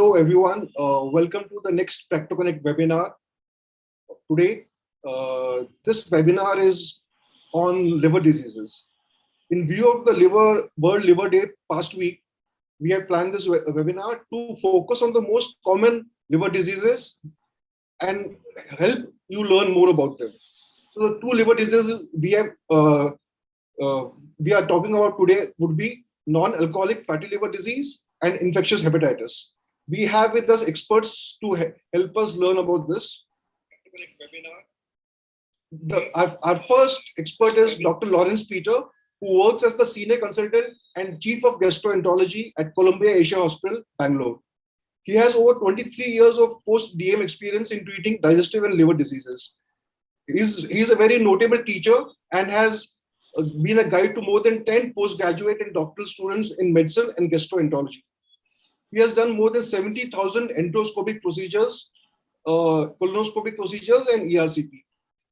Hello everyone, welcome to the next Practo Connect webinar. Today, this webinar is on liver diseases. In view of the World Liver Day past week, we have planned this webinar to focus on the most common liver diseases and help you learn more about them. So the two liver diseases we are talking about today would be non-alcoholic fatty liver disease and infectious hepatitis. We have with us experts to help us learn about this. Our first expert is Dr. Lawrence Peter, who works as the Senior Consultant and Chief of Gastroenterology at Columbia Asia Hospital, Bangalore. He has over 23 years of post-DM experience in treating digestive and liver diseases. He's a very notable teacher and has been a guide to more than 10 postgraduate and doctoral students in medicine and gastroenterology. He has done more than 70,000 endoscopic procedures, colonoscopic procedures, and ERCP.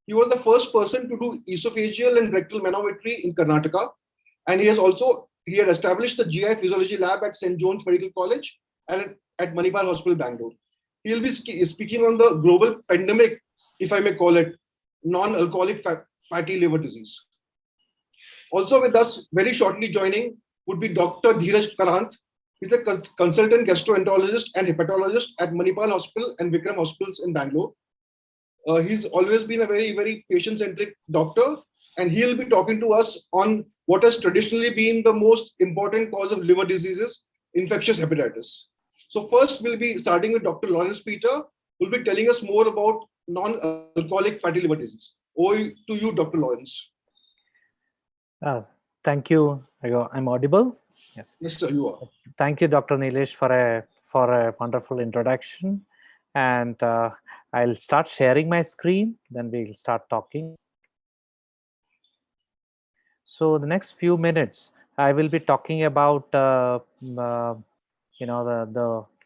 He was the first person to do esophageal and rectal manometry in Karnataka, and he had established the GI Physiology Lab at St. John's Medical College and at Manipal Hospital, Bangalore. He will be speaking on the global pandemic, if I may call it, non-alcoholic fatty liver disease. Also with us, very shortly joining, would be Dr. Dheeraj Karant. He's a consultant gastroenterologist and hepatologist at Manipal Hospital and Vikram Hospitals in Bangalore. He's always been a very, very patient-centric doctor, and he'll be talking to us on what has traditionally been the most important cause of liver diseases, infectious hepatitis. So first, we'll be starting with Dr. Lawrence Peter, who will be telling us more about non-alcoholic fatty liver disease. Over to you, Dr. Lawrence. Thank you. I'm audible? Yes, sir, you are. Thank you, Dr. Nilesh, for a wonderful introduction. And I'll start sharing my screen, then we'll start talking. So the next few minutes, I will be talking about the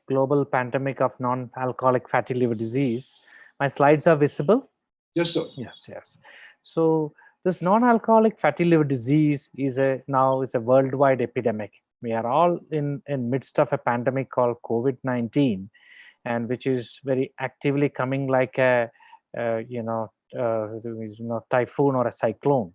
global pandemic of non-alcoholic fatty liver disease. My slides are visible? Yes, sir. Yes. So this non-alcoholic fatty liver disease is now a worldwide epidemic. We are all in midst of a pandemic called COVID-19, and which is very actively coming like a typhoon or a cyclone.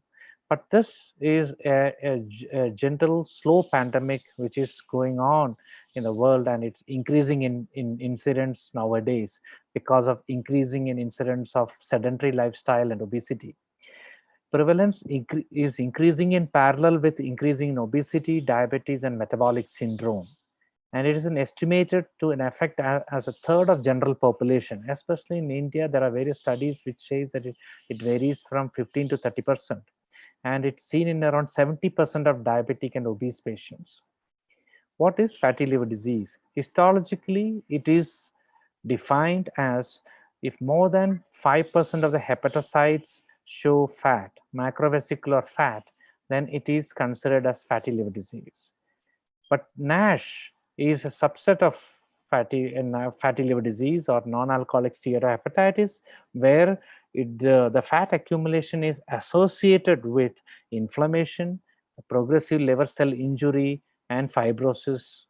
But this is a gentle, slow pandemic which is going on in the world, and it's increasing in incidence nowadays because of increasing in incidence of sedentary lifestyle and obesity. Prevalence is increasing in parallel with increasing in obesity, diabetes, and metabolic syndrome. And it is estimated to affect as a third of general population. Especially in India, there are various studies which says that it varies from 15 to 30%. And it's seen in around 70% of diabetic and obese patients. What is fatty liver disease? Histologically, it is defined as if more than 5% of the hepatocytes show fat, macrovesicular fat, then it is considered as fatty liver disease. But Nash is a subset of fatty liver disease or non-alcoholic steatohepatitis, where the fat accumulation is associated with inflammation, progressive liver cell injury, and fibrosis.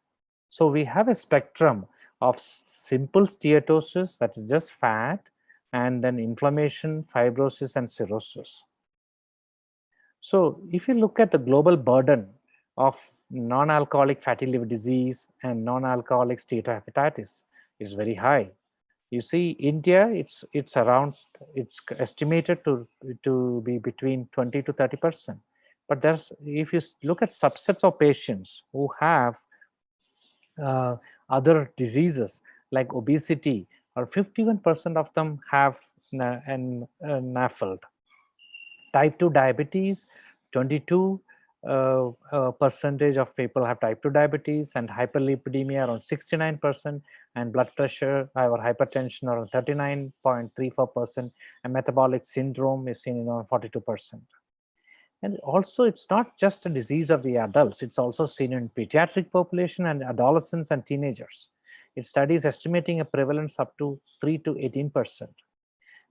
So we have a spectrum of simple steatosis, that is just fat, and then inflammation, fibrosis, and cirrhosis. So if you look at the global burden of non-alcoholic fatty liver disease and non-alcoholic steatohepatitis, is very high. You see, India, it's estimated to be between 20 to 30%. But if you look at subsets of patients who have other diseases like obesity, or 51% of them have NAFLD. Type 2 diabetes, 22 percentage of people have type 2 diabetes, and hyperlipidemia around 69%, and blood pressure or hypertension around 39.34%, and metabolic syndrome is seen in around 42%. And also, it's not just a disease of the adults, it's also seen in pediatric population and adolescents and teenagers. It studies estimating a prevalence up to 3 to 18%.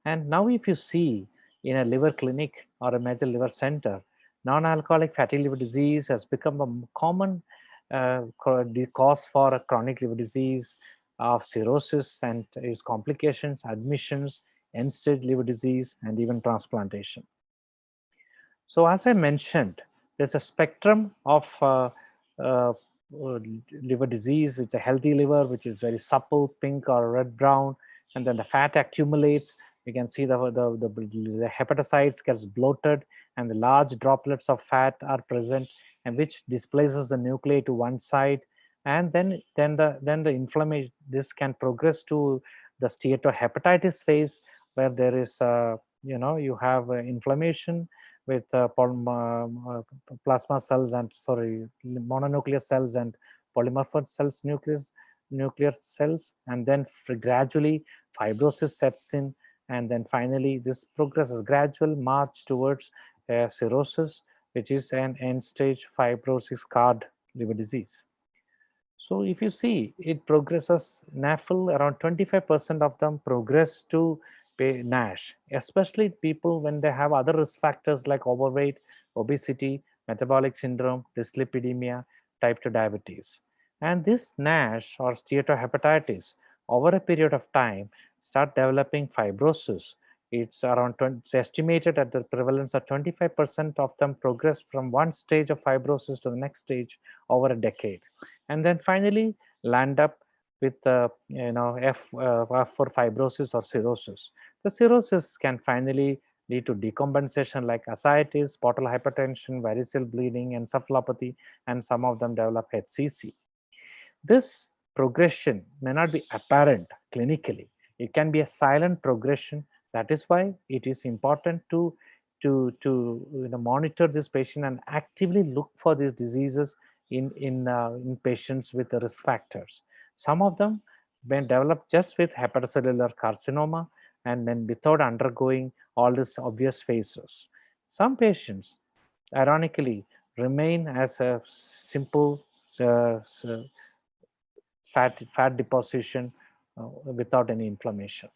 And now if you see in a liver clinic or a major liver center, non-alcoholic fatty liver disease has become a common cause for a chronic liver disease of cirrhosis and its complications, admissions, end-stage liver disease, and even transplantation. So as I mentioned, there's a spectrum of uh, liver disease, which is a healthy liver, which is very supple, pink or red brown, and then the fat accumulates. You can see the hepatocytes gets bloated, and the large droplets of fat are present, and which displaces the nuclei to one side, and then the inflammation. This can progress to the steatohepatitis phase, where there is you have inflammation with plasma cells and mononuclear cells and polymorphic cells, nuclear cells, and then gradually fibrosis sets in, and then finally this progresses gradual march towards cirrhosis, which is an end stage fibrosis scarred liver disease. So if you see, it progresses, NAFL, around 25% of them progress to Nash, especially people when they have other risk factors like overweight, obesity, metabolic syndrome, dyslipidemia, type 2 diabetes. And this Nash or steatohepatitis, over a period of time, start developing fibrosis. It's around it's estimated that the prevalence of 25% of them progress from one stage of fibrosis to the next stage over a decade, and then finally land up with F for fibrosis or cirrhosis. The cirrhosis can finally lead to decompensation like ascites, portal hypertension, varicose bleeding, encephalopathy, and some of them develop HCC. This progression may not be apparent clinically. It can be a silent progression. That is why it is important to monitor this patient and actively look for these diseases in patients with the risk factors. Some of them may develop just with hepatocellular carcinoma and then without undergoing all these obvious phases. Some patients, ironically, remain as a simple fat deposition without any inflammation.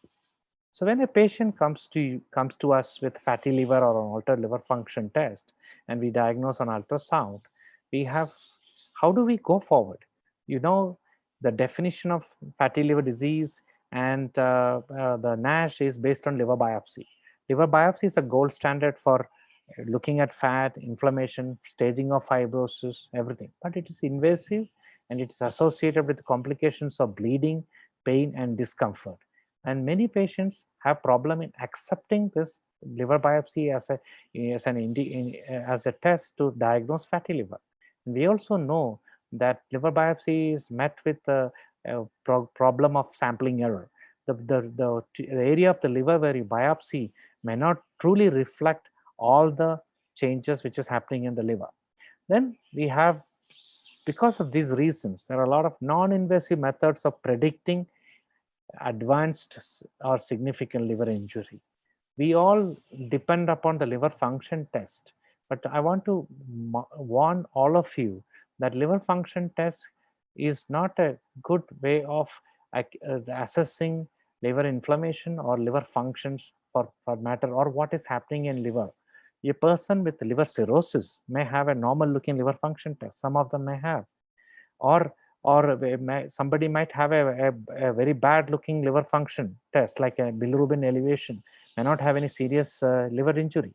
So when a patient comes to us with fatty liver or an altered liver function test, and we diagnose on ultrasound, we have, how do we go forward? The definition of fatty liver disease and the NASH is based on liver biopsy. Liver biopsy is a gold standard for looking at fat, inflammation, staging of fibrosis, everything. But it is invasive and it is associated with complications of bleeding, pain, and discomfort. And many patients have problem in accepting this liver biopsy as a test to diagnose fatty liver. And we also know that liver biopsy is met with a problem of sampling error. The area of the liver where you biopsy may not truly reflect all the changes which is happening in the liver. Then we have, because of these reasons, there are a lot of non-invasive methods of predicting advanced or significant liver injury. We all depend upon the liver function test, but I want to warn all of you that liver function test is not a good way of assessing liver inflammation or liver functions for matter, or what is happening in liver. A person with liver cirrhosis may have a normal looking liver function test. Some of them may have, or somebody might have a very bad looking liver function test like a bilirubin elevation, may not have any serious liver injury.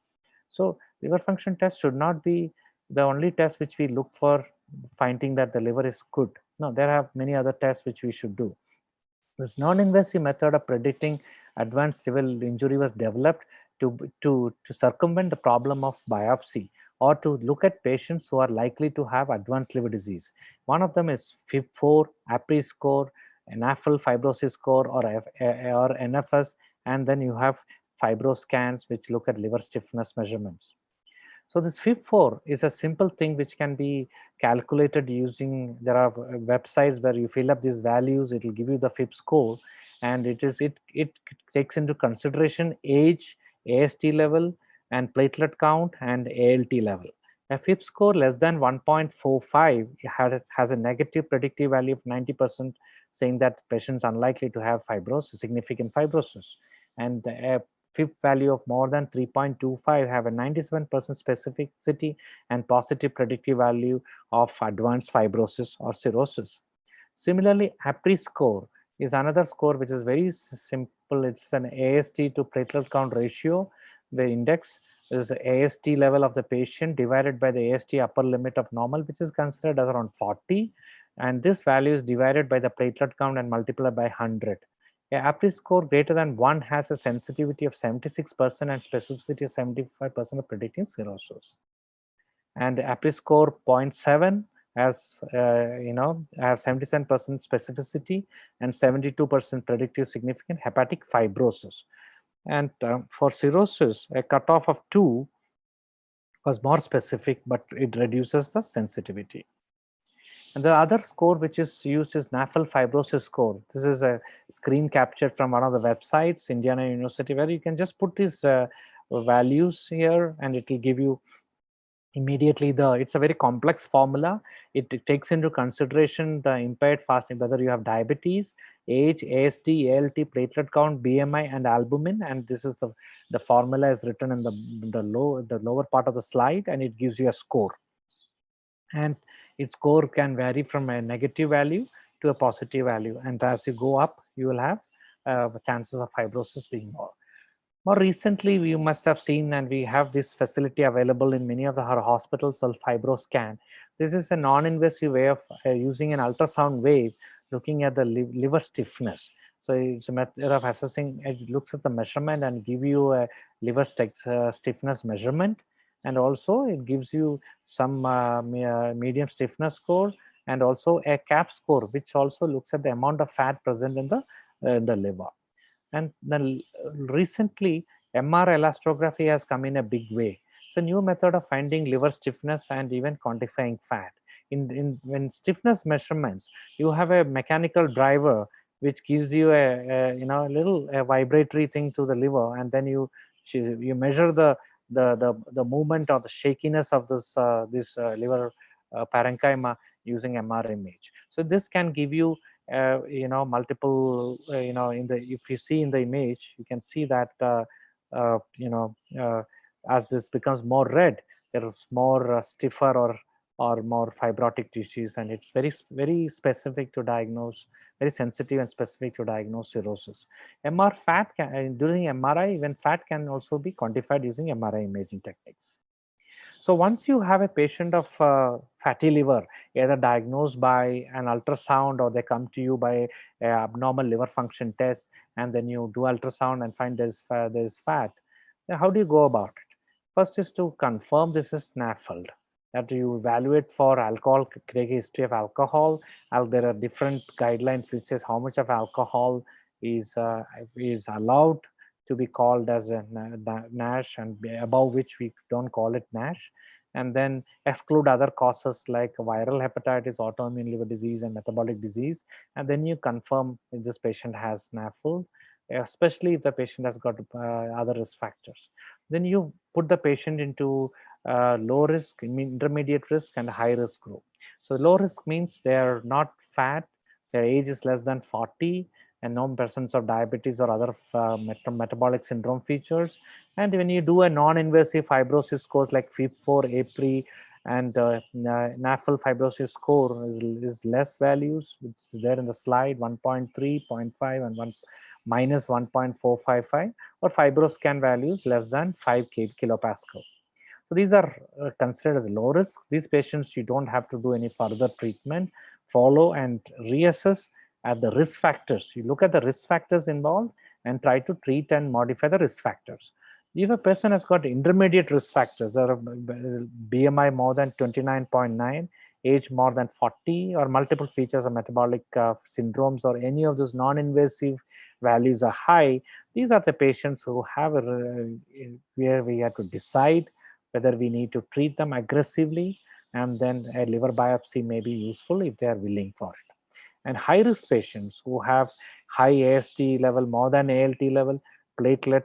So liver function test should not be the only test which we look for finding that the liver is good. No, there are many other tests which we should do. This non-invasive method of predicting advanced liver injury was developed to circumvent the problem of biopsy, or to look at patients who are likely to have advanced liver disease. One of them is Fib4, Apri Score, NAFL fibrosis score, or NFS, and then you have Fibroscans, which look at liver stiffness measurements. So this Fib4 is a simple thing which can be calculated using, there are websites where you fill up these values, it will give you the Fib score, and it takes into consideration age, AST level, and platelet count, and ALT level. A Fib score less than 1.45 has a negative predictive value of 90%, saying that patients unlikely to have fibrosis, significant fibrosis. And a Fib value of more than 3.25 have a 97% specificity and positive predictive value of advanced fibrosis or cirrhosis. Similarly, Apri score is another score which is very simple. It's an AST to platelet count ratio. The index is the AST level of the patient divided by the AST upper limit of normal, which is considered as around 40. And this value is divided by the platelet count and multiplied by 100. A Apri score greater than 1 has a sensitivity of 76% and specificity of 75% of predicting cirrhosis. And Apri score 0.7 has, have 77% specificity and 72% predictive significant hepatic fibrosis. And for cirrhosis, a cutoff of 2 was more specific, but it reduces the sensitivity. And the other score which is used is NAFL fibrosis score. This is a screen captured from one of the websites, Indiana University, where you can just put these values here and it will give you immediately it's a very complex formula. It takes into consideration the impaired fasting, whether you have diabetes, age, AST, ALT, platelet count, BMI, and albumin. And this is the formula is written in the lower part of the slide, and it gives you a score. And its score can vary from a negative value to a positive value. And as you go up, you will have chances of fibrosis being more. More recently, you must have seen, and we have this facility available in many of our hospitals called Fibroscan. This is a non-invasive way of using an ultrasound wave, looking at the liver stiffness. So it's a method of assessing. It looks at the measurement and give you a liver stiffness measurement. And also it gives you some medium stiffness score and also a CAP score, which also looks at the amount of fat present in the liver. And then recently, MR elastography has come in a big way. It's a new method of finding liver stiffness and even quantifying fat. When stiffness measurements, you have a mechanical driver which gives you a little vibratory thing to the liver, and then you measure the movement or the shakiness of this liver parenchyma using MR image. So this can give you multiple, if you see in the image, you can see that, as this becomes more red, there is more stiffer or more fibrotic tissues, and it's very specific to diagnose, very sensitive and specific to diagnose cirrhosis. During MRI, even fat can also be quantified using MRI imaging techniques. So once you have a patient of fatty liver, either diagnosed by an ultrasound or they come to you by an abnormal liver function test, and then you do ultrasound and find there's fat, then how do you go about it? First is to confirm this is NAFLD, that you evaluate for alcohol, take a history of alcohol. There are different guidelines which says how much of alcohol is allowed to be called as a Nash, and above which we don't call it Nash, and then exclude other causes like viral hepatitis, autoimmune liver disease, and metabolic disease. And then you confirm if this patient has NAFLD, especially if the patient has got other risk factors. Then you put the patient into low risk, intermediate risk, and high risk group. So low risk means they are not fat, their age is less than 40, and no presence of diabetes or other metabolic syndrome features. And when you do a non-invasive fibrosis scores like Fib Score, Apri, and NAFL fibrosis score is less values, which is there in the slide, 1.3, 0.5, and minus 1.455, or Fibroscan values less than 5 kilopascal. So these are considered as low risk. These patients, you don't have to do any further treatment, follow and reassess at the risk factors. You look at the risk factors involved and try to treat and modify the risk factors. If a person has got intermediate risk factors, there are BMI more than 29.9, age more than 40, or multiple features of metabolic syndromes, or any of those non-invasive values are high, these are the patients who have where we have to decide whether we need to treat them aggressively, and then a liver biopsy may be useful if they are willing for it. And high-risk patients who have high AST level more than ALT level, platelet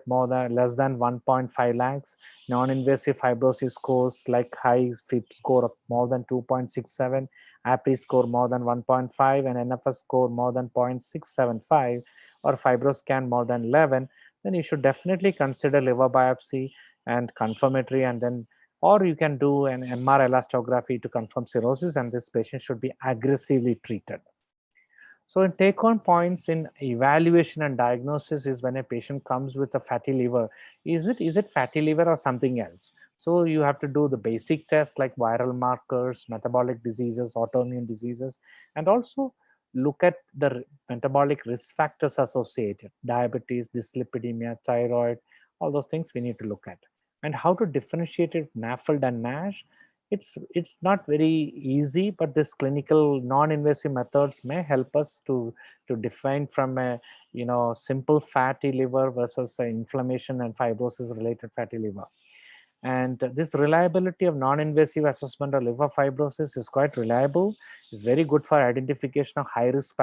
less than 1.5 lakhs, non-invasive fibrosis scores like high Fib score of more than 2.67, Apri score more than 1.5, and NFS score more than 0.675, or Fibroscan more than 11, then you should definitely consider liver biopsy and confirmatory, and then, or you can do an MR elastography to confirm cirrhosis, and this patient should be aggressively treated. So in take-home points in evaluation and diagnosis is when a patient comes with a fatty liver, is it fatty liver or something else? So you have to do the basic tests like viral markers, metabolic diseases, autoimmune diseases, and also look at the metabolic risk factors associated, diabetes, dyslipidemia, thyroid, all those things we need to look at. And how to differentiate it, NAFLD and NASH, it's not very easy, but this clinical non-invasive methods may help us to define from a simple fatty liver versus inflammation and fibrosis related fatty liver. And this reliability of non-invasive assessment of liver fibrosis is quite reliable. It's very good for identification of high risk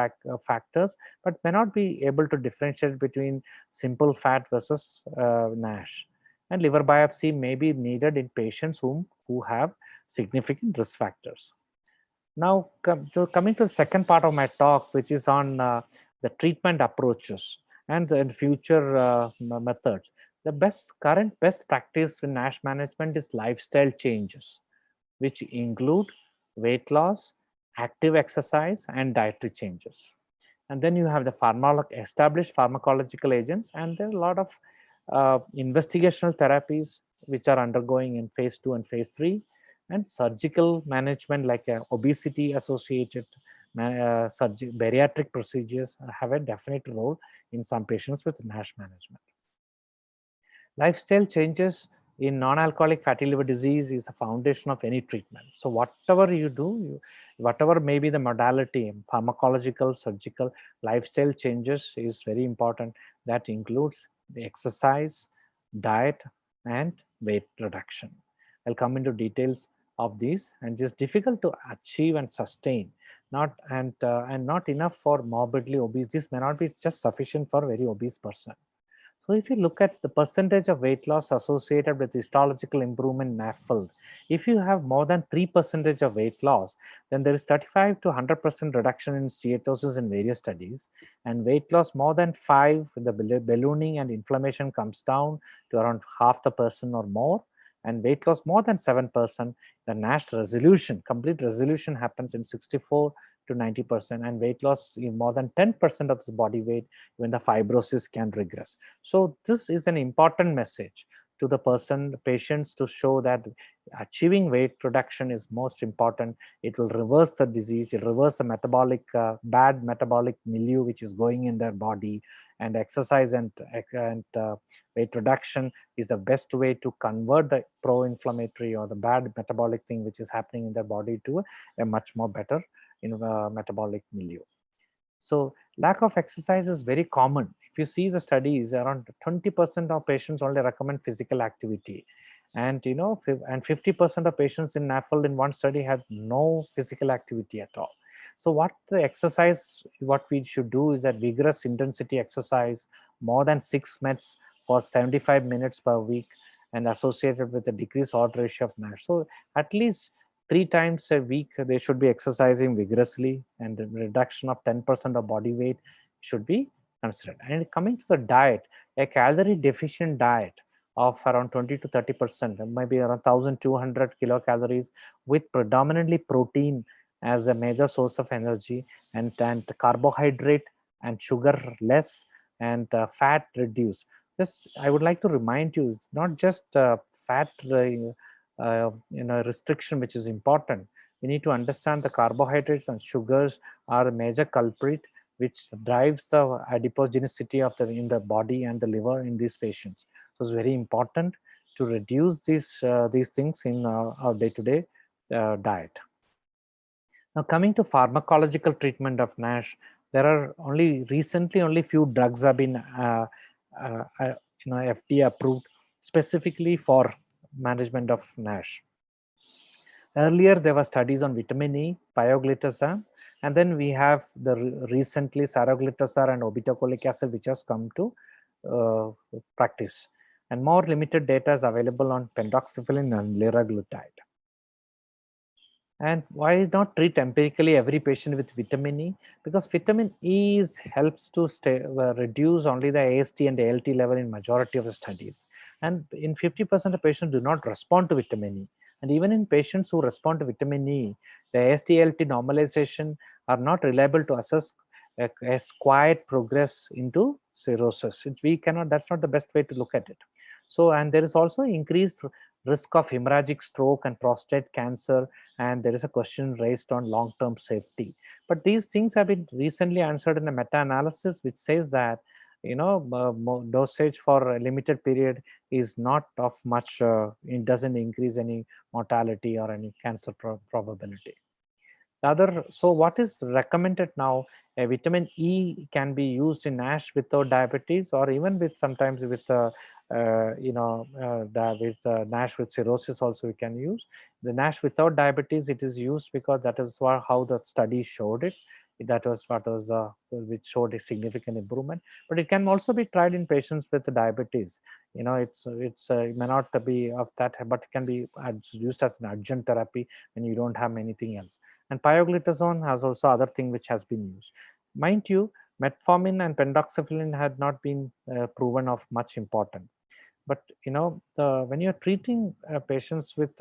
factors, but may not be able to differentiate between simple fat versus NASH. And liver biopsy may be needed in patients who have significant risk factors. Now, coming to the second part of my talk, which is on the treatment approaches and the future methods. The current best practice in NASH management is lifestyle changes, which include weight loss, active exercise, and dietary changes. And then you have the established pharmacological agents, and there are a lot of investigational therapies which are undergoing in phase 2 and phase 3, and surgical management like obesity associated bariatric procedures have a definite role in some patients with NASH management. Lifestyle changes in non-alcoholic fatty liver disease is the foundation of any treatment. So whatever you do, whatever may be the modality, pharmacological, surgical, lifestyle changes is very important. That includes the exercise, diet, and weight reduction. I'll come into details of these, and just difficult to achieve and sustain. And not enough for morbidly obese. This may not be just sufficient for a very obese person. So if you look at the percentage of weight loss associated with histological improvement in NAFLD, if you have more than 3% of weight loss, then there is 35 to 100% reduction in steatosis in various studies, and weight loss more than 5, the ballooning and inflammation comes down to around 0.5% or more, and weight loss more than 7%, the NASH resolution, complete resolution happens in 64 to 90%, and weight loss in more than 10% of the body weight, when the fibrosis can regress. So this is an important message to the patients, to show that achieving weight reduction is most important. It will reverse the disease, it will reverse the bad metabolic milieu which is going in their body, and exercise and weight reduction is the best way to convert the pro-inflammatory or the bad metabolic thing which is happening in their body to a much more better metabolic milieu. So lack of exercise is very common. If you see the studies, around 20% of patients only recommend physical activity, and 50% of patients in NAFLD in one study had no physical activity at all. So what we should do is that vigorous intensity exercise, more than 6 METs for 75 minutes per week, and associated with a decreased odds ratio of NASH. So at least 3 times a week they should be exercising vigorously, and the reduction of 10% of body weight should be considered. And coming to the diet, a calorie deficient diet of around 20 to 30%, maybe around 1,200 kilocalories, with predominantly protein as a major source of energy, and carbohydrate and sugar less, and fat reduced. This, I would like to remind you, it's not just fat restriction which is important. We need to understand the carbohydrates and sugars are a major culprit which drives the adipogenicity in the body and the liver in these patients. So it's very important to reduce these things in our day-to-day diet. Now, coming to pharmacological treatment of NASH, there are recently only few drugs have been FDA approved specifically for management of NASH. Earlier, there were studies on vitamin E, pioglitazone, and then we have the recently saroglitazar and obitacolic acid, which has come to practice. And more limited data is available on pentoxifylline and liraglutide. And why not treat empirically every patient with vitamin E? Because vitamin E helps to reduce only the AST and ALT level in majority of the studies. And in 50% of patients do not respond to vitamin E. And even in patients who respond to vitamin E, the AST ALT normalization are not reliable to assess a quiet progress into cirrhosis. That's not the best way to look at it. So, and there is also increased risk of hemorrhagic stroke and prostate cancer, and there is a question raised on long-term safety. But these things have been recently answered in a meta-analysis which says that dosage for a limited period is not of much, it doesn't increase any mortality or any cancer probability. So what is recommended now? Vitamin E can be used in NASH without diabetes, or even with sometimes with NASH with cirrhosis also we can use. The NASH without diabetes, it is used because that is how the study showed it. That was what was which showed a significant improvement. But it can also be tried in patients with diabetes. It may not be of that, but it can be used as an adjunct therapy when you don't have anything else. And pioglitazone has also other thing which has been used. Mind you, metformin and pentoxifylline had not been proven of much importance. But when you're treating patients with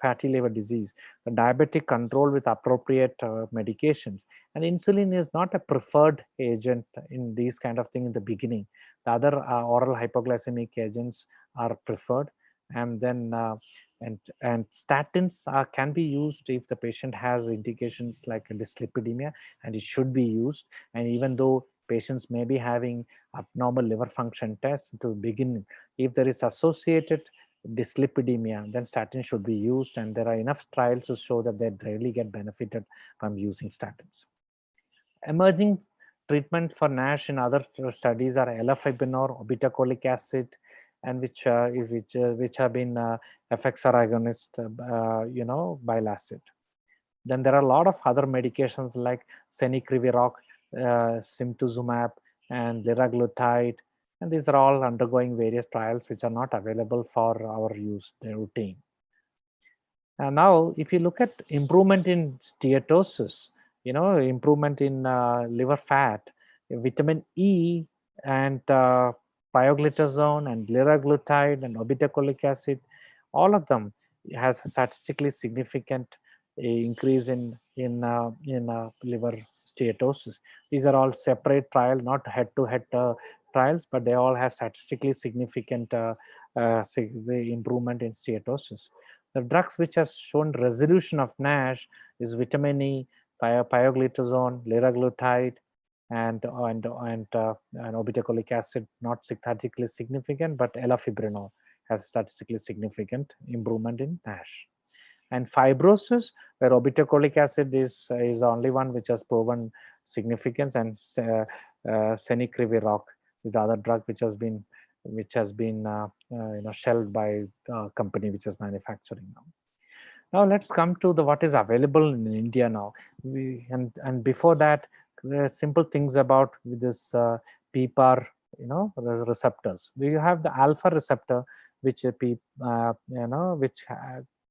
fatty liver disease, the diabetic control with appropriate medications, and insulin is not a preferred agent in these kind of thing in the beginning. The other oral hypoglycemic agents are preferred, and then and statins can be used if the patient has indications like dyslipidemia, and it should be used. And even though patients may be having abnormal liver function tests to begin, if there is associated dyslipidemia, then statin should be used, and there are enough trials to show that they really get benefited from using statins. Emerging treatment for NASH in other studies are elafibranor, obitacolic acid, and which have been FXR agonist, bile acid. Then there are a lot of other medications like cenicriviroc, simtuzumab, and liraglutide, and these are all undergoing various trials which are not available for our use routine. And now, if you look at improvement in steatosis, improvement in liver fat, vitamin E and pioglitazone and liraglutide and obitacolic acid, all of them has a statistically significant increase in liver steatosis. These are all separate trials, not head-to-head trials, but they all have statistically significant improvement in steatosis. The drugs which has shown resolution of NASH is vitamin E, pioglitazone, liraglutide, and obitacolic acid, not statistically significant, but elafibranor has statistically significant improvement in NASH. And fibrosis, where obitacolic acid is the only one which has proven significance, and cenicriviroc is the other drug which has been shelved by the company which is manufacturing now. Now let's come to what is available in India now. And before that, simple things about this PPAR, receptors. You have the alpha receptor, which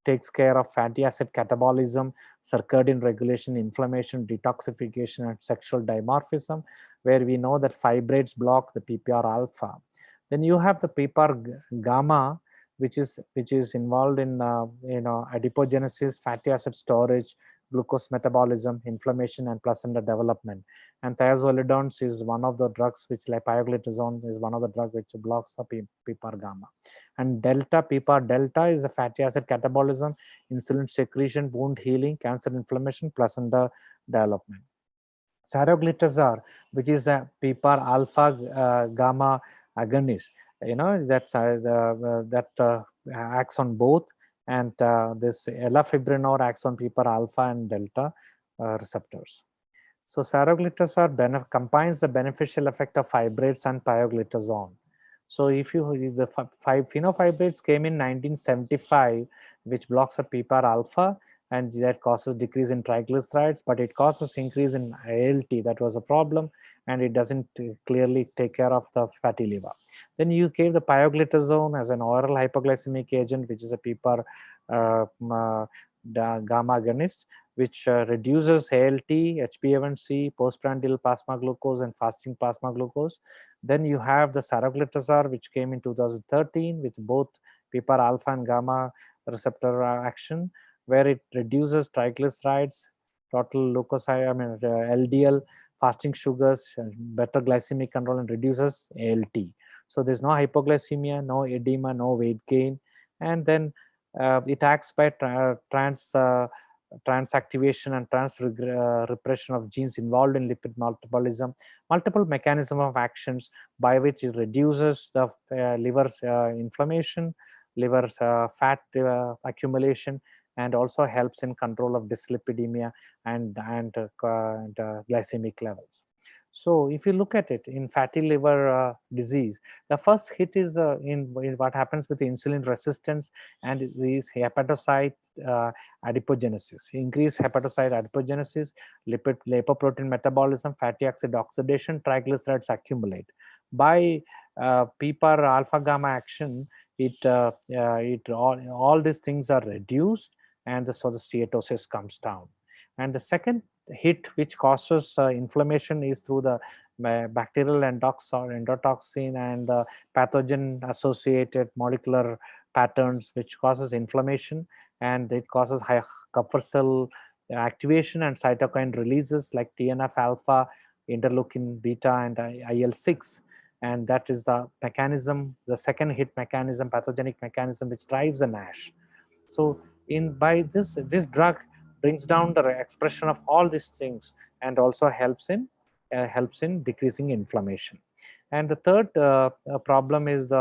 takes care of fatty acid catabolism, circadian regulation, inflammation, detoxification, and sexual dimorphism, where we know that fibrates block the PPAR alpha. Then you have the PPAR gamma, which is involved in adipogenesis, fatty acid storage, glucose metabolism, inflammation, and placenta development. And thiazolidone is one of the drugs which, like pioglitazone, is one of the drugs which blocks the PPAR gamma. And PPAR delta is the fatty acid catabolism, insulin secretion, wound healing, cancer inflammation, placenta development. Saroglitazar, which is a PPAR alpha gamma agonist, that acts on both, and this elafibranor acts on PPAR alpha and delta receptors. So saroglitazar combines the beneficial effect of fibrates and pioglitazone. So the fenofibrates came in 1975, which blocks a PPAR alpha, and that causes decrease in triglycerides, but it causes increase in ALT. That was a problem, and it doesn't clearly take care of the fatty liver. Then you gave the pioglitazone as an oral hypoglycemic agent, which is a PPAR gamma agonist, which reduces ALT, HbA1c, postprandial plasma glucose, and fasting plasma glucose. Then you have the saroglitazar, which came in 2013, with both PPAR alpha and gamma receptor action, where it reduces triglycerides, total LDL, fasting sugars, better glycemic control, and reduces ALT. So there's no hypoglycemia, no edema, no weight gain. And then it acts by transactivation and repression of genes involved in lipid metabolism, multiple mechanism of actions by which it reduces the liver's inflammation, liver's fat accumulation, and also helps in control of dyslipidemia and glycemic levels. So if you look at it in fatty liver disease, the first hit is in what happens with insulin resistance and is hepatocyte adipogenesis. Increased hepatocyte adipogenesis, lipoprotein metabolism, fatty acid oxidation, triglycerides accumulate. By PPAR alpha gamma action, all these things are reduced, and so the steatosis comes down. And the second hit which causes inflammation is through the bacterial endotoxin and the pathogen associated molecular patterns which causes inflammation, and it causes high Kupffer cell activation and cytokine releases like TNF alpha, interleukin beta, and IL-6. And that is the mechanism, the second hit mechanism, pathogenic mechanism, which drives the NASH. So by this drug brings down the expression of all these things and also helps in decreasing inflammation. And the third problem is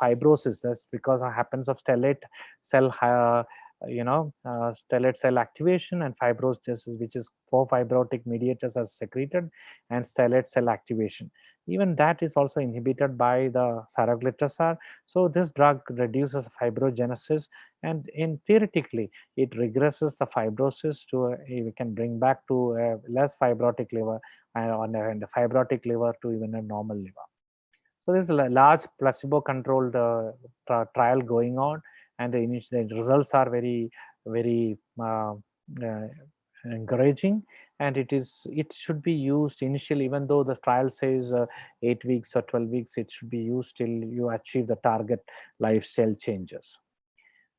fibrosis. That's because it happens of stellate cell stellate cell activation and fibrosis, which is 4 fibrotic mediators are secreted, and stellate cell activation. Even that is also inhibited by the saroglitazar. So this drug reduces fibrogenesis, and theoretically it regresses the fibrosis to we can bring back to a less fibrotic liver and a fibrotic liver to even a normal liver. So there's a large placebo-controlled trial going on, and the results are very, very encouraging. And it should be used initially, even though the trial says 8 weeks or 12 weeks, it should be used till you achieve the target lifestyle changes.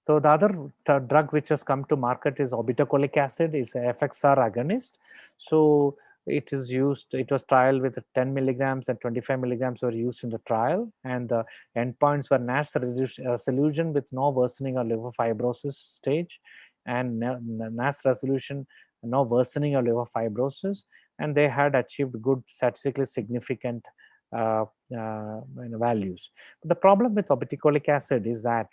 So the other drug which has come to market is Obitacolic Acid, is a FXR agonist. So it is used, it was trialed with 10 milligrams and 25 milligrams were used in the trial, and the endpoints were NASH resolution with no worsening of liver fibrosis stage, and NASH resolution, no worsening of liver fibrosis, and they had achieved good statistically significant values. But the problem with obitacolic acid is that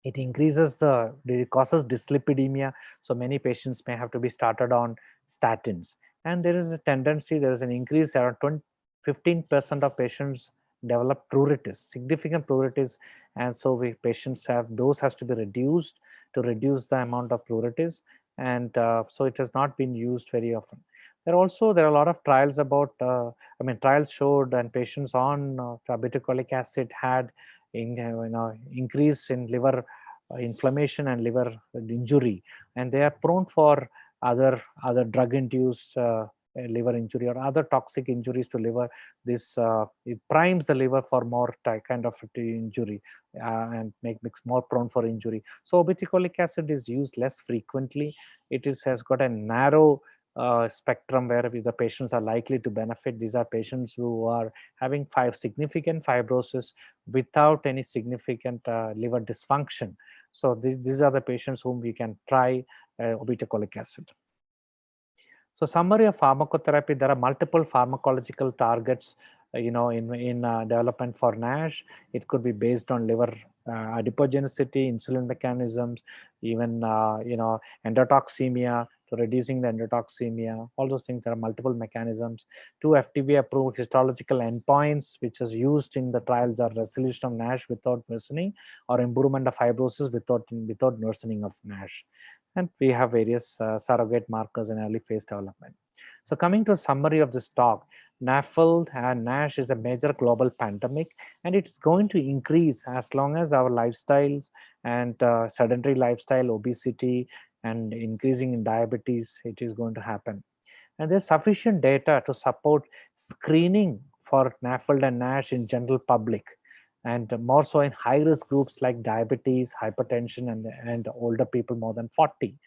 it causes dyslipidemia, so many patients may have to be started on statins. And there is an increase around 15% of patients develop pruritus, significant pruritus, and so patients dose has to be reduced to reduce the amount of pruritus, and so it has not been used very often. There are a lot of trials about, trials showed and patients on obitacolic acid had increase in liver inflammation and liver injury, and they are prone for other drug-induced liver injury or other toxic injuries to liver. This it primes the liver for more kind of injury and makes more prone for injury. So obitacolic acid is used less frequently. It has got a narrow spectrum where the patients are likely to benefit. These are patients who are having significant fibrosis without any significant liver dysfunction. So these are the patients whom we can try obitacolic acid. So summary of pharmacotherapy: there are multiple pharmacological targets in development for NASH. It could be based on liver adipogenicity, insulin mechanisms, even endotoxemia, to reducing the endotoxemia. All those things, there are multiple mechanisms. 2 FDA approved histological endpoints which is used in the trials are resolution of NASH without worsening, or improvement of fibrosis without worsening of NASH. And we have various surrogate markers in early phase development. So coming to a summary of this talk, NAFLD and NASH is a major global pandemic, and it's going to increase as long as our lifestyles and sedentary lifestyle, obesity, and increasing in diabetes, it is going to happen. And there's sufficient data to support screening for NAFLD and NASH in general public, and more so in high-risk groups like diabetes, hypertension, and older people more than 40.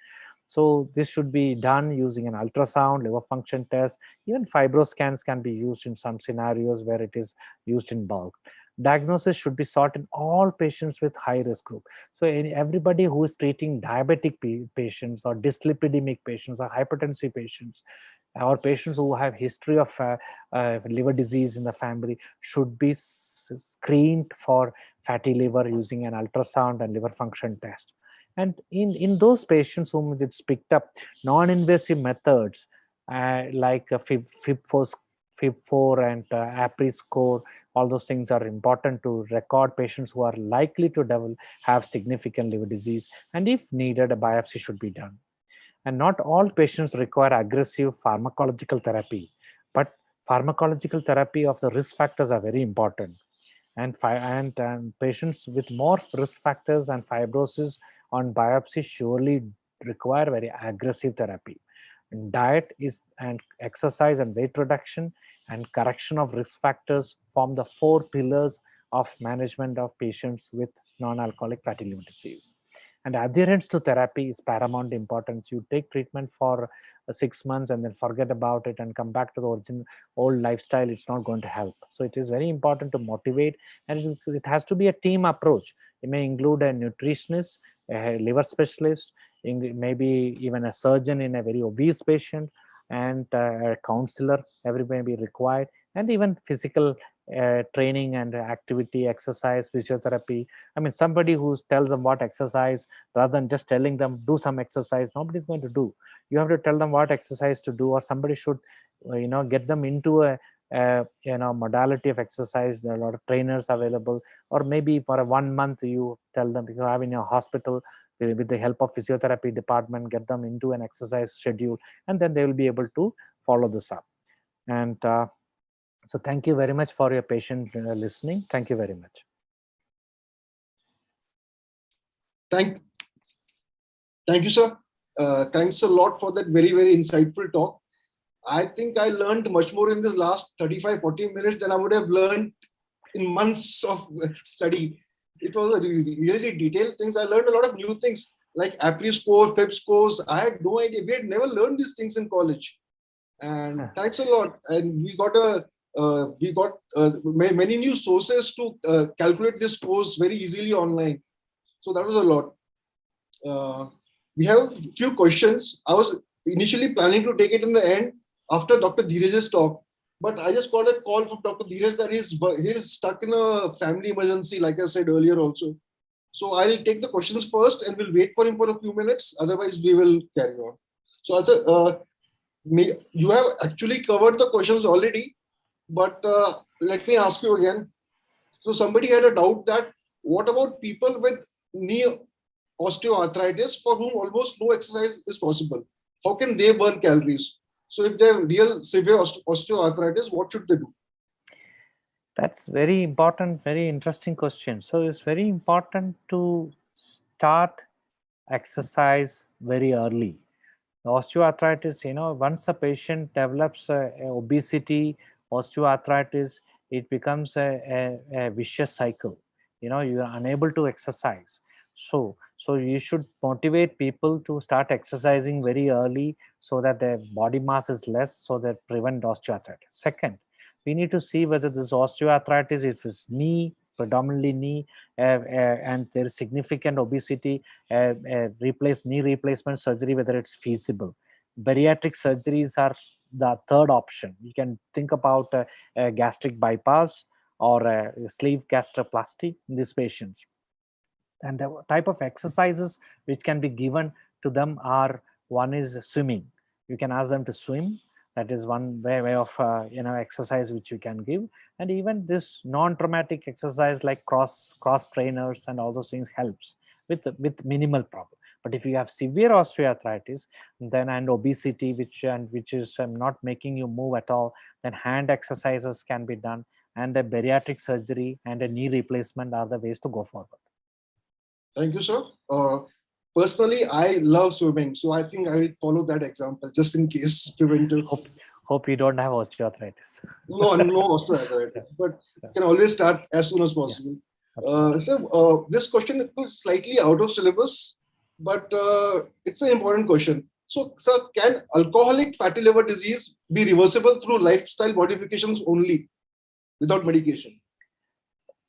So this should be done using an ultrasound, liver function test. Even fibroscans can be used in some scenarios where it is used in bulk. Diagnosis should be sought in all patients with high risk group. So everybody who is treating diabetic patients or dyslipidemic patients or hypertensive patients, or patients who have history of liver disease in the family should be screened for fatty liver using an ultrasound and liver function test. And in those patients whom it's picked up, non-invasive methods like Fib4 and Apri Score, all those things are important to record patients who are likely to have significant liver disease. And if needed, a biopsy should be done. And not all patients require aggressive pharmacological therapy, but pharmacological therapy of the risk factors are very important. And patients with more risk factors and fibrosis on biopsy surely require very aggressive therapy. And diet and exercise and weight reduction and correction of risk factors form the 4 pillars of management of patients with non-alcoholic fatty liver disease. And adherence to therapy is paramount importance. You take treatment for 6 months and then forget about it and come back to the original old lifestyle, it's not going to help. So it is very important to motivate, and it has to be a team approach. It may include a nutritionist, a liver specialist, maybe even a surgeon in a very obese patient, and a counselor, everybody may be required, and even physical training and activity, exercise, physiotherapy. I mean, somebody who tells them what exercise rather than just telling them do some exercise, nobody's going to do. You have to tell them what exercise to do, or somebody should get them into a modality of exercise. There are a lot of trainers available, or maybe for a 1 month you tell them, you have in your hospital with the help of physiotherapy department, get them into an exercise schedule, and then they will be able to follow this up. And so thank you very much for your patient listening. Thank you very much. Thank you, sir. Thanks a lot for that very, very insightful talk. I think I learned much more in this last 35-40 minutes than I would have learned in months of study. It was a really detailed things. I learned a lot of new things like Apri Score, Fib Scores. I had no idea. We had never learned these things in college. And thanks a lot. And we got many new sources to calculate this scores very easily online. So that was a lot. We have a few questions. I was initially planning to take it in the end after Dr. Dheeraj's talk, but I just got a call from Dr. Dheeraj that he's stuck in a family emergency, like I said earlier also. So I'll take the questions first and we'll wait for him for a few minutes. Otherwise, we will carry on. So you have actually covered the questions already, but let me ask you again. So somebody had a doubt that what about people with knee osteoarthritis for whom almost no exercise is possible? How can they burn calories? So if they have real severe osteoarthritis, what should they do? That's very important, very interesting question. So it's very important to start exercise very early. The osteoarthritis, once a patient develops obesity, osteoarthritis, it becomes a vicious cycle. You are unable to exercise. So you should motivate people to start exercising very early so that their body mass is less, so that prevent osteoarthritis. Second, we need to see whether this osteoarthritis is with knee, predominantly knee, and there is significant obesity, knee replacement surgery, whether it's feasible. Bariatric surgeries are the third option. You can think about a gastric bypass or a sleeve gastroplasty in these patients. And the type of exercises which can be given to them are, one is swimming. You can ask them to swim. That is one way of exercise which you can give. And even this non-traumatic exercise like cross trainers and all those things helps with minimal problem. But if you have severe osteoarthritis and obesity which is not making you move at all, then hand exercises can be done, and a bariatric surgery and a knee replacement are the ways to go forward. Thank you, sir. Personally, I love swimming, so I think I will follow that example just in case preventive. Hope you don't have osteoarthritis. No osteoarthritis, but you can always start as soon as possible. Yeah, so this question is slightly out of syllabus, but it's an important question. So, sir, can alcoholic fatty liver disease be reversible through lifestyle modifications only without medication?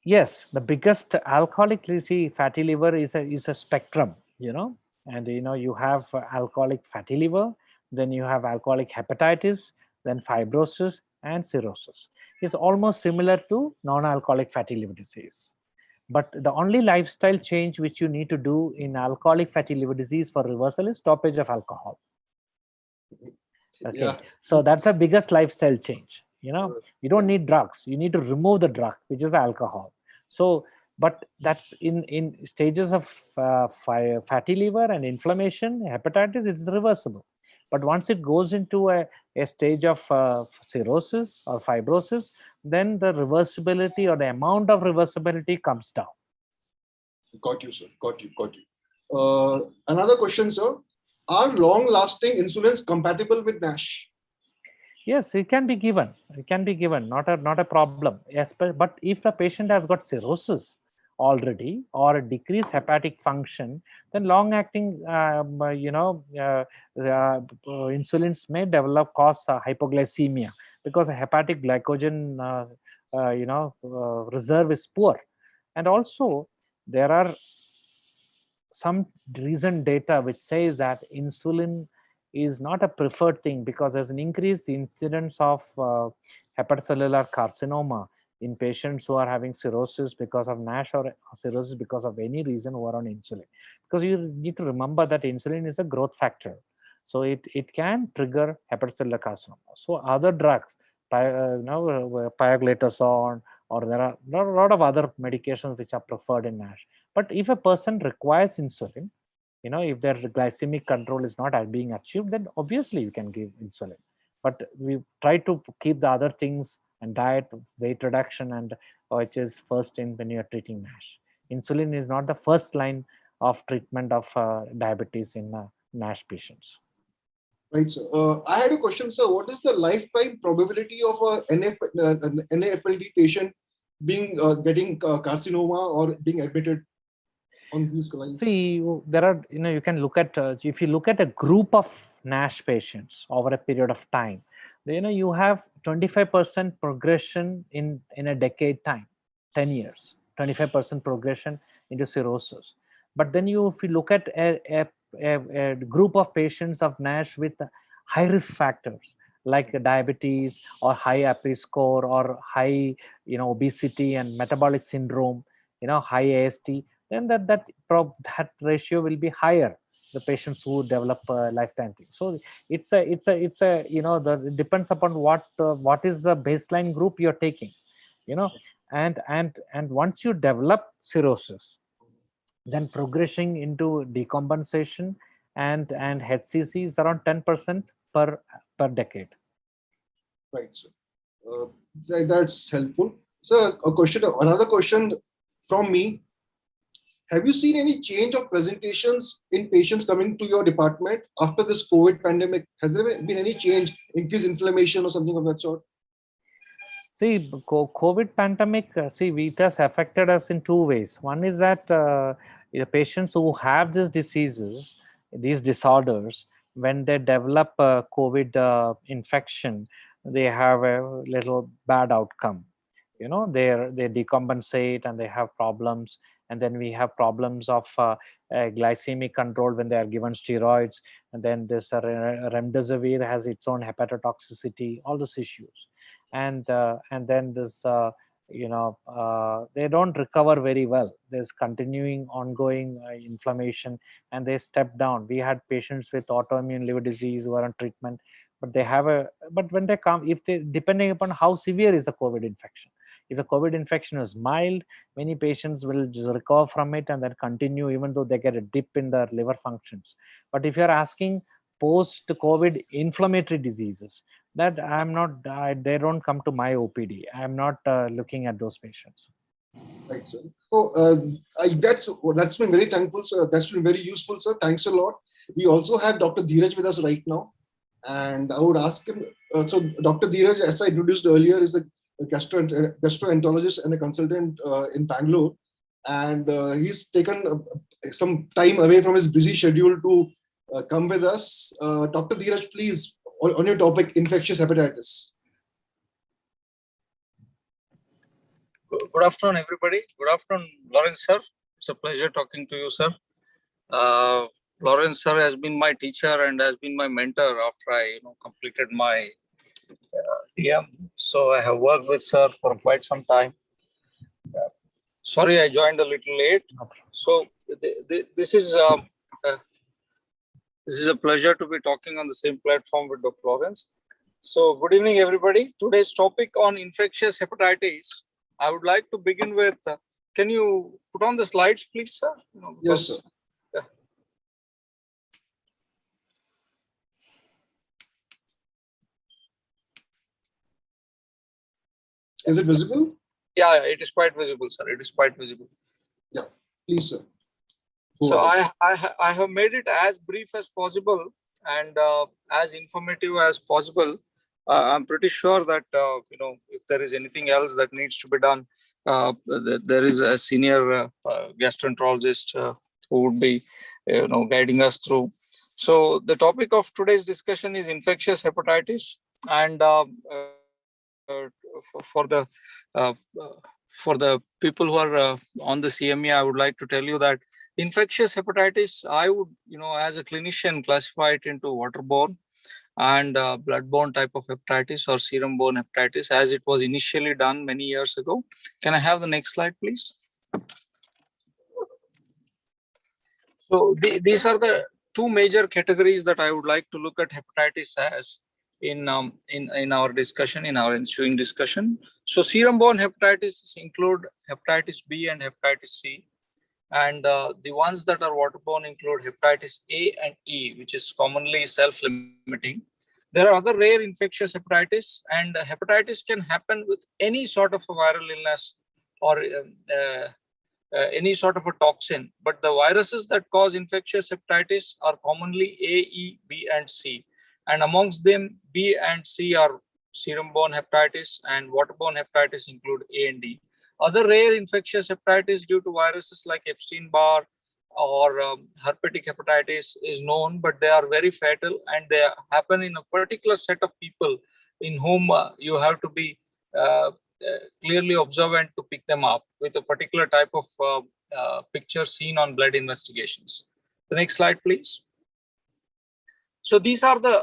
Yes, the biggest alcoholic fatty liver is a spectrum, and you have alcoholic fatty liver, then you have alcoholic hepatitis, then fibrosis and cirrhosis. It's almost similar to non-alcoholic fatty liver disease. But the only lifestyle change which you need to do in alcoholic fatty liver disease for reversal is stoppage of alcohol. Okay, Yeah. so that's the biggest lifestyle change. You don't need drugs, you need to remove the drug, which is alcohol. So but that's in stages of fatty liver and inflammation, hepatitis, it's reversible. But once it goes into a stage of cirrhosis or fibrosis, then the reversibility or the amount of reversibility comes down. Got you, sir. Got you. Another question, sir. Are long-lasting insulins compatible with NASH? Yes, it can be given. It can be given, not a problem. Yes, but if a patient has got cirrhosis already or a decreased hepatic function, then long-acting, insulins may cause hypoglycemia because the hepatic glycogen, reserve is poor, and also there are some recent data which says that insulin is not a preferred thing because there's an increased incidence of hepatocellular carcinoma in patients who are having cirrhosis because of NASH or cirrhosis because of any reason who are on insulin. Because you need to remember that insulin is a growth factor. So it can trigger hepatocellular carcinoma. So other drugs, pioglitazone, or there are a lot of other medications which are preferred in NASH. But if a person requires insulin, if their glycemic control is not being achieved, then obviously you can give insulin. But we try to keep the other things and diet, weight reduction, and which is first in when you are treating NASH. Insulin is not the first line of treatment of diabetes in NASH patients. Right, sir. I had a question, sir. What is the lifetime probability of an NAFLD patient getting carcinoma or being admitted on these lines? See, there are, you can look at, if you look at a group of NASH patients over a period of time, you have 25% progression in a decade time, 10 years, 25% progression into cirrhosis. But then if you look at a group of patients of NASH with high risk factors like diabetes or high Apri score or high, obesity and metabolic syndrome, high AST, then that ratio will be higher, the patients who develop lifetime thing. So it's a it depends upon what is the baseline group you're taking, and once you develop cirrhosis, then progressing into decompensation and HCC is around 10% per decade. Right, sir. That's helpful. So another question from me. Have you seen any change of presentations in patients coming to your department after this COVID pandemic? Has there been any change, increased inflammation or something of that sort? See, COVID pandemic, it has affected us in two ways. One is that the patients who have these diseases, these disorders, when they develop COVID infection, they have a little bad outcome. They decompensate and they have problems. And then we have problems of glycemic control when they are given steroids. And then this remdesivir has its own hepatotoxicity, all those issues. And then this they don't recover very well. There's continuing ongoing inflammation and they step down. We had patients with autoimmune liver disease who are on treatment, but when they come, if they, depending upon how severe is the COVID infection, if the COVID infection is mild, many patients will just recover from it and then continue even though they get a dip in their liver functions. But if you're asking post-COVID inflammatory diseases, that they don't come to my OPD. I'm not looking at those patients. Right, sir. So that's been very thankful, sir. That's been very useful, sir. Thanks a lot. We also have Dr. Dheeraj with us right now. And I would ask him, so Dr. Dheeraj, as I introduced earlier, is a gastroenterologist and a consultant in Bangalore. and he's taken some time away from his busy schedule to come with us. Dr. Dheeraj, please, on your topic, infectious hepatitis. Good afternoon, everybody. Good afternoon, Lawrence sir. It's a pleasure talking to you, sir. Lawrence sir has been my teacher and has been my mentor after I completed my DM. So I have worked with sir for quite some time. Sorry, I joined a little late. So this is a pleasure to be talking on the same platform with Dr. Lawrence. So good evening, everybody. Today's topic on infectious hepatitis. I would like to begin with, can you put on the slides, please, sir? Yes, sir. Is it visible? Yeah, it is quite visible, sir. It is quite visible. Yeah, please, sir. So I have made it as brief as possible and as informative as possible. I'm pretty sure that if there is anything else that needs to be done, there is a senior gastroenterologist who would be guiding us through. So the topic of today's discussion is infectious hepatitis, and for the people who are on the CME, I would like to tell you that infectious hepatitis, I would, as a clinician, classify it into waterborne and bloodborne type of hepatitis or serum-borne hepatitis, as it was initially done many years ago. Can I have the next slide, please? So these are the two major categories that I would like to look at hepatitis as in our discussion, in our ensuing discussion. So serum-borne hepatitis include hepatitis B and hepatitis C. And the ones that are waterborne include hepatitis A and E, which is commonly self-limiting. There are other rare infectious hepatitis, and hepatitis can happen with any sort of a viral illness or any sort of a toxin. But the viruses that cause infectious hepatitis are commonly A, E, B, and C. And amongst them, B and C are serum-borne hepatitis, and waterborne hepatitis include A and D. Other rare infectious hepatitis due to viruses like Epstein-Barr or herpetic hepatitis is known, but they are very fatal and they happen in a particular set of people in whom you have to be clearly observant to pick them up with a particular type of picture seen on blood investigations. The next slide, please. So these are the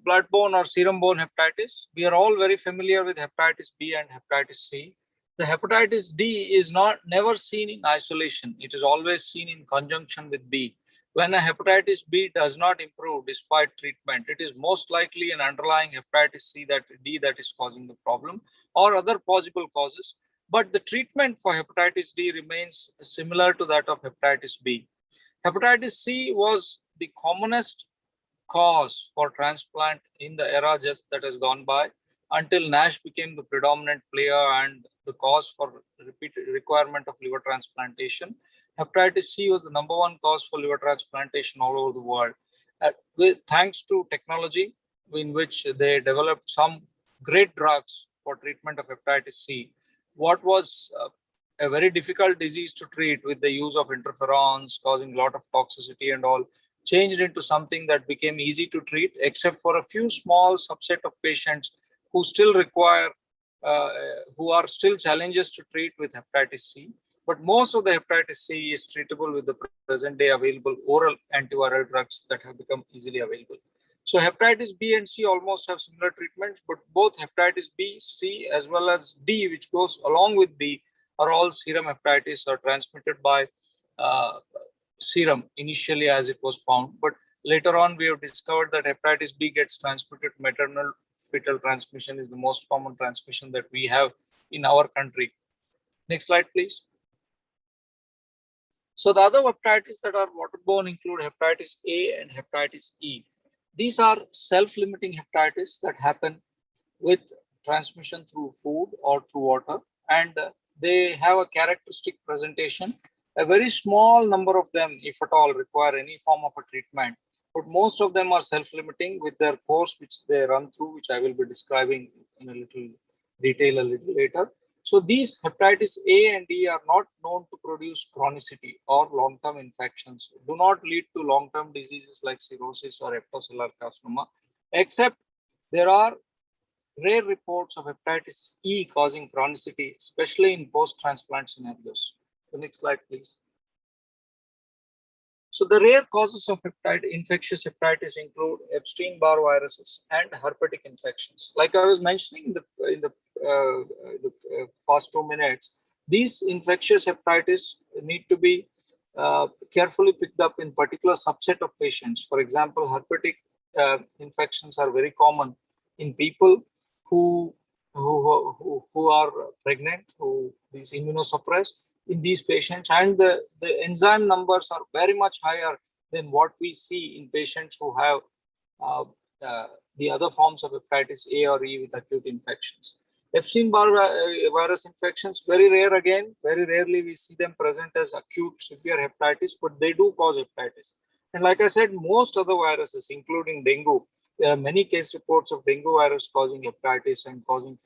bloodborne or serum-borne hepatitis. We are all very familiar with hepatitis B and hepatitis C. The hepatitis D is never seen in isolation. It is always seen in conjunction with B. When a hepatitis B does not improve despite treatment, it is most likely an underlying hepatitis D that is causing the problem, or other possible causes. But the treatment for hepatitis D remains similar to that of hepatitis B. Hepatitis C was the commonest cause for transplant in the era just that has gone by, until Nash became the predominant player and the cause for repeated requirement of liver transplantation. Hepatitis C was the #1 cause for liver transplantation all over the world. Thanks to technology in which they developed some great drugs for treatment of hepatitis C, what was a very difficult disease to treat with the use of interferons causing a lot of toxicity and all, changed into something that became easy to treat, except for a few small subset of patients who still require, who are still challenges to treat with hepatitis C. But most of the hepatitis C is treatable with the present day available oral antiviral drugs that have become easily available. So hepatitis B and C almost have similar treatments, but both hepatitis B, C, as well as D, which goes along with B, are all serum hepatitis or transmitted by serum initially as it was found. But later on, we have discovered that hepatitis B gets transmitted. Maternal fetal transmission is the most common transmission that we have in our country. Next slide, please. So the other hepatitis that are waterborne include hepatitis A and hepatitis E. These are self-limiting hepatitis that happen with transmission through food or through water, and they have a characteristic presentation. A very small number of them, if at all, require any form of a treatment, but most of them are self-limiting with their course which they run through, which I will be describing in a little detail a little later. So these hepatitis A and E are not known to produce chronicity or long-term infections, do not lead to long-term diseases like cirrhosis or hepatocellular carcinoma, except there are rare reports of hepatitis E causing chronicity, especially in post-transplant scenarios. The next slide, please. So the rare causes of infectious hepatitis include Epstein-Barr viruses and herpetic infections. Like I was mentioning in the past 2 minutes, these infectious hepatitis need to be carefully picked up in particular subset of patients. For example, herpetic infections are very common in people who are pregnant, who is immunosuppressed in these patients, and the enzyme numbers are very much higher than what we see in patients who have the other forms of hepatitis A or E with acute infections. Epstein-Barr virus infections, very rare again, very rarely we see them present as acute severe hepatitis, but they do cause hepatitis. And like I said, most other viruses, including dengue, there are many case reports of dengue virus causing hepatitis and causing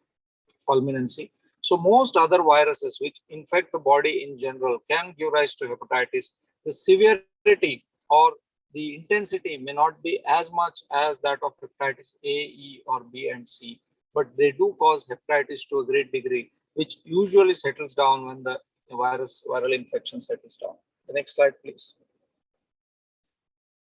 fulminancy. So most other viruses which infect the body in general can give rise to hepatitis. The severity or the intensity may not be as much as that of hepatitis A, E, or B and C, but they do cause hepatitis to a great degree, which usually settles down when the viral infection settles down. The next slide, please.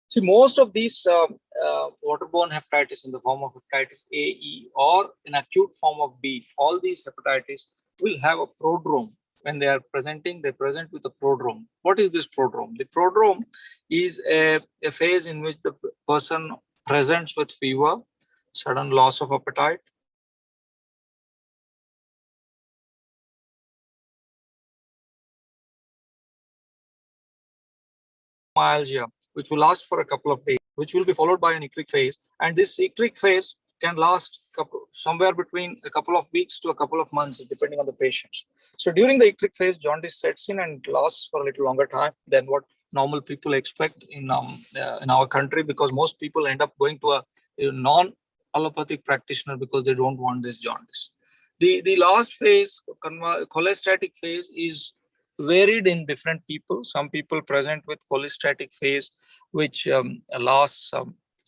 See, most of these waterborne hepatitis in the form of hepatitis A, E, or an acute form of B, all these hepatitis will have a prodrome. When they are presenting, they present with a prodrome. What is this prodrome? The prodrome is a phase in which the person presents with fever, sudden loss of appetite, myalgia, which will last for a couple of days, which will be followed by an eccric phase. And this eccric phase can last somewhere between a couple of weeks to a couple of months, depending on the patients. So during the eccric phase, jaundice sets in and lasts for a little longer time than what normal people expect in our country, because most people end up going to a non-allopathic practitioner because they don't want this jaundice. The last phase, cholestatic phase, is varied in different people. Some people present with cholestatic phase, which lasts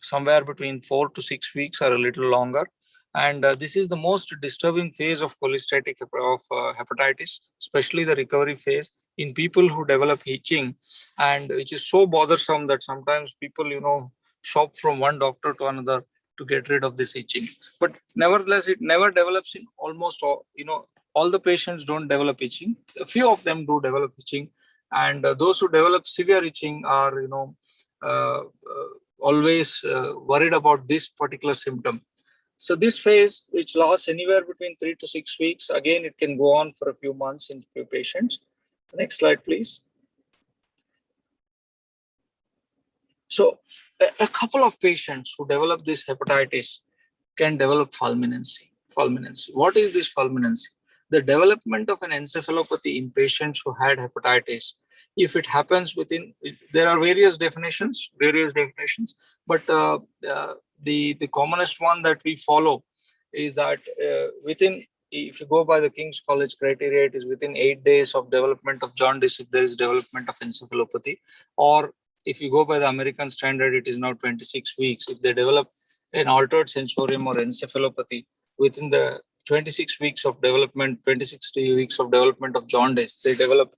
somewhere between 4 to 6 weeks or a little longer. And this is the most disturbing phase of cholestatic hepatitis, especially the recovery phase in people who develop itching, and which is so bothersome that sometimes people, shop from one doctor to another to get rid of this itching. But nevertheless, it never develops in almost all the patients don't develop itching. A few of them do develop itching, and those who develop severe itching are, always worried about this particular symptom. So this phase, which lasts anywhere between 3 to 6 weeks, again, it can go on for a few months in few patients. The next slide, please. So a couple of patients who develop this hepatitis can develop fulminancy. What is this fulminancy? The development of an encephalopathy in patients who had hepatitis. If it happens there are various definitions, but the commonest one that we follow is that if you go by the King's College criteria, it is within 8 days of development of jaundice if there is development of encephalopathy, or if you go by the American standard, it is now 26 weeks. If they develop an altered sensorium or encephalopathy within the 26 weeks of development, 26 weeks of development of jaundice, they develop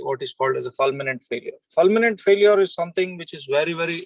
what is called as a fulminant failure. Fulminant failure is something which is very, very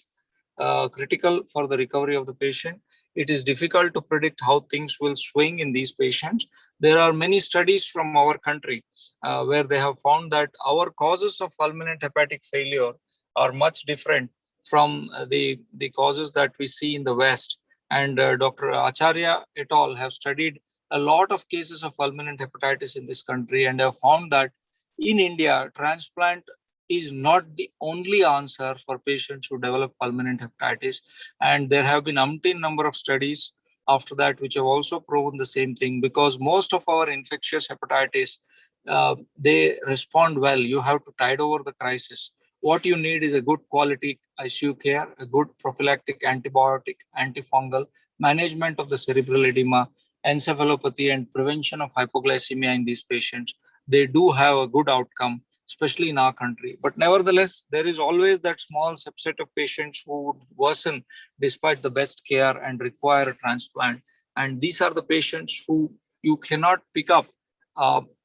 critical for the recovery of the patient. It is difficult to predict how things will swing in these patients. There are many studies from our country where they have found that our causes of fulminant hepatic failure are much different from the causes that we see in the West. And Dr. Acharya et al. Have studied a lot of cases of fulminant hepatitis in this country and have found that in India, transplant is not the only answer for patients who develop fulminant hepatitis. And there have been umpteen number of studies after that which have also proven the same thing, because most of our infectious hepatitis, they respond well. You have to tide over the crisis. What you need is a good quality ICU care, a good prophylactic antibiotic, antifungal, management of the cerebral edema, encephalopathy and prevention of hypoglycemia in these patients, they do have a good outcome, especially in our country. But nevertheless, there is always that small subset of patients who would worsen despite the best care and require a transplant. And these are the patients who you cannot pick up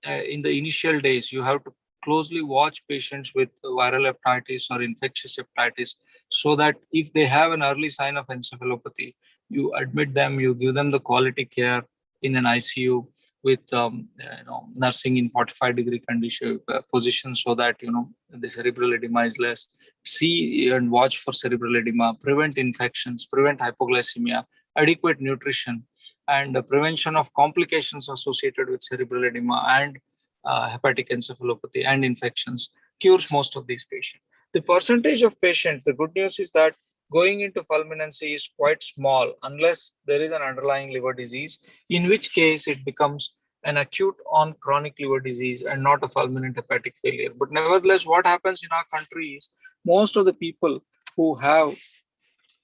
in the initial days. You have to closely watch patients with viral hepatitis or infectious hepatitis, so that if they have an early sign of encephalopathy, you admit them, you give them the quality care in an ICU with nursing in 45-degree condition position, so that the cerebral edema is less. See and watch for cerebral edema, prevent infections, prevent hypoglycemia, adequate nutrition, and prevention of complications associated with cerebral edema and hepatic encephalopathy and infections cures most of these patients. The percentage of patients, the good news is that going into fulminancy is quite small unless there is an underlying liver disease, in which case it becomes an acute on chronic liver disease and not a fulminant hepatic failure. But nevertheless, what happens in our country is most of the people who have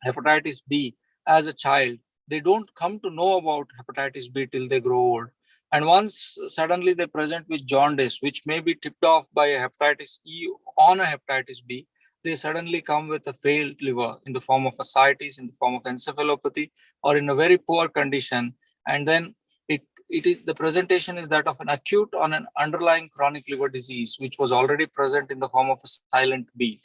hepatitis B as a child, they don't come to know about hepatitis B till they grow old. And once suddenly they present with jaundice, which may be tipped off by a hepatitis E on a hepatitis B, they suddenly come with a failed liver in the form of ascites, in the form of encephalopathy, or in a very poor condition. And then it is the presentation is that of an acute on an underlying chronic liver disease, which was already present in the form of a silent B.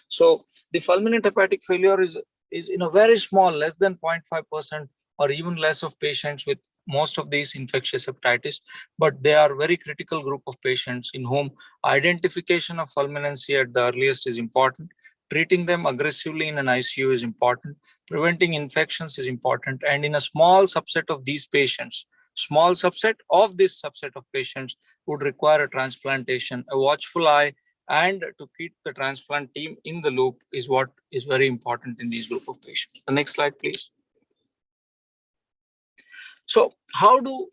So the fulminant hepatic failure is in a very small, less than 0.5% or even less of patients with most of these infectious hepatitis, but they are very critical group of patients in whom identification of fulminancy at the earliest is important. Treating them aggressively in an ICU is important. Preventing infections is important. And in a small subset of these patients, small subset of this subset of patients would require a transplantation. A watchful eye and to keep the transplant team in the loop is what is very important in these group of patients. The next slide, please. So how do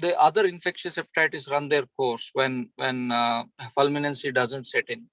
the other infectious hepatitis run their course when fulminancy doesn't set in?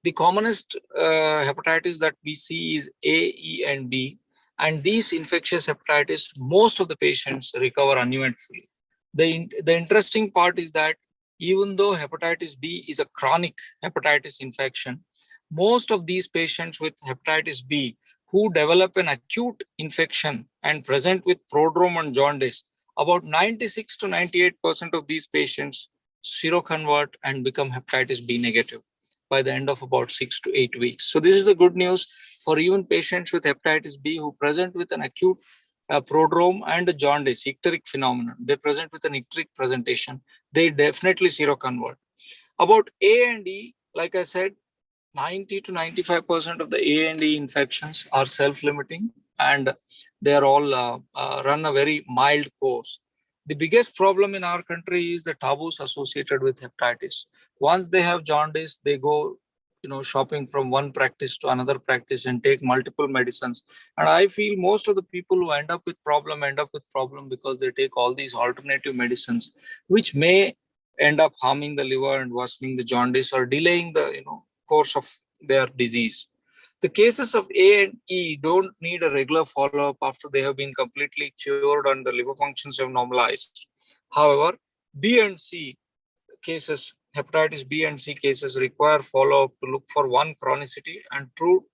The commonest hepatitis that we see is A, E, and B. And these infectious hepatitis, most of the patients recover uneventfully. The interesting part is that even though hepatitis B is a chronic hepatitis infection, most of these patients with hepatitis B who develop an acute infection and present with prodrome and jaundice, about 96 to 98% of these patients seroconvert and become hepatitis B negative by the end of about 6 to 8 weeks. So this is the good news for even patients with hepatitis B who present with an acute prodrome and a jaundice, icteric phenomenon. They present with an icteric presentation. They definitely seroconvert. About A and E, like I said, 90 to 95% of the A and E infections are self-limiting, and they are all run a very mild course. The biggest problem in our country is the taboos associated with hepatitis. Once they have jaundice, they go shopping from one practice to another practice and take multiple medicines. And I feel most of the people who end up with problem because they take all these alternative medicines, which may end up harming the liver and worsening the jaundice or delaying the course of their disease. The cases of A and E don't need a regular follow-up after they have been completely cured and the liver functions have normalized. However, B and C cases, hepatitis B and C cases require follow-up to look for one, chronicity, and two,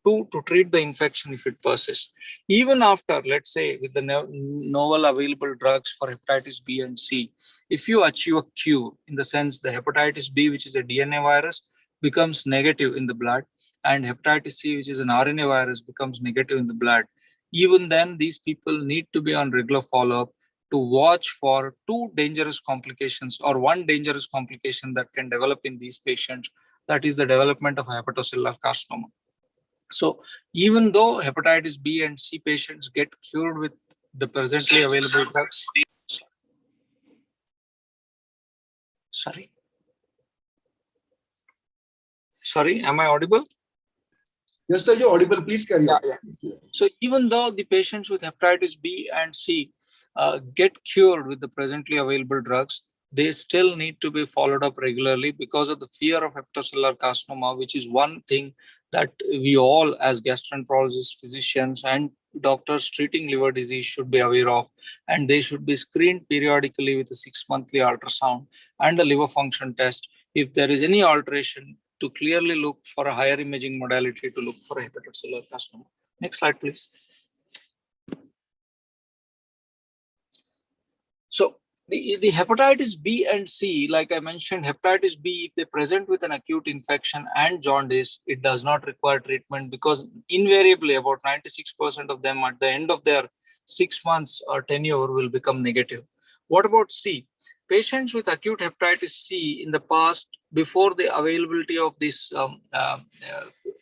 to treat the infection if it persists. Even after, let's say, with the novel available drugs for hepatitis B and C, if you achieve a cure, in the sense the hepatitis B, which is a DNA virus, becomes negative in the blood, and hepatitis C, which is an RNA virus, becomes negative in the blood, even then these people need to be on regular follow-up to watch for two dangerous complications or one dangerous complication that can develop in these patients, that is the development of hepatocellular carcinoma. So even though hepatitis B and C patients get cured with the presently available drugs, Sorry, am I audible? Yes, sir, you're audible. Please carry on. Yeah. So even though the patients with hepatitis B and C get cured with the presently available drugs, they still need to be followed up regularly because of the fear of hepatocellular carcinoma, which is one thing that we all as gastroenterologists, physicians, and doctors treating liver disease should be aware of, and they should be screened periodically with a 6-monthly ultrasound and a liver function test. If there is any alteration, to clearly look for a higher imaging modality to look for a hepatocellular carcinoma. Next slide, please. So the hepatitis B and C, like I mentioned, hepatitis B, if they present with an acute infection and jaundice, it does not require treatment because invariably about 96% of them at the end of their 6 months or tenure will become negative. What about C? Patients with acute hepatitis C in the past, before the availability of these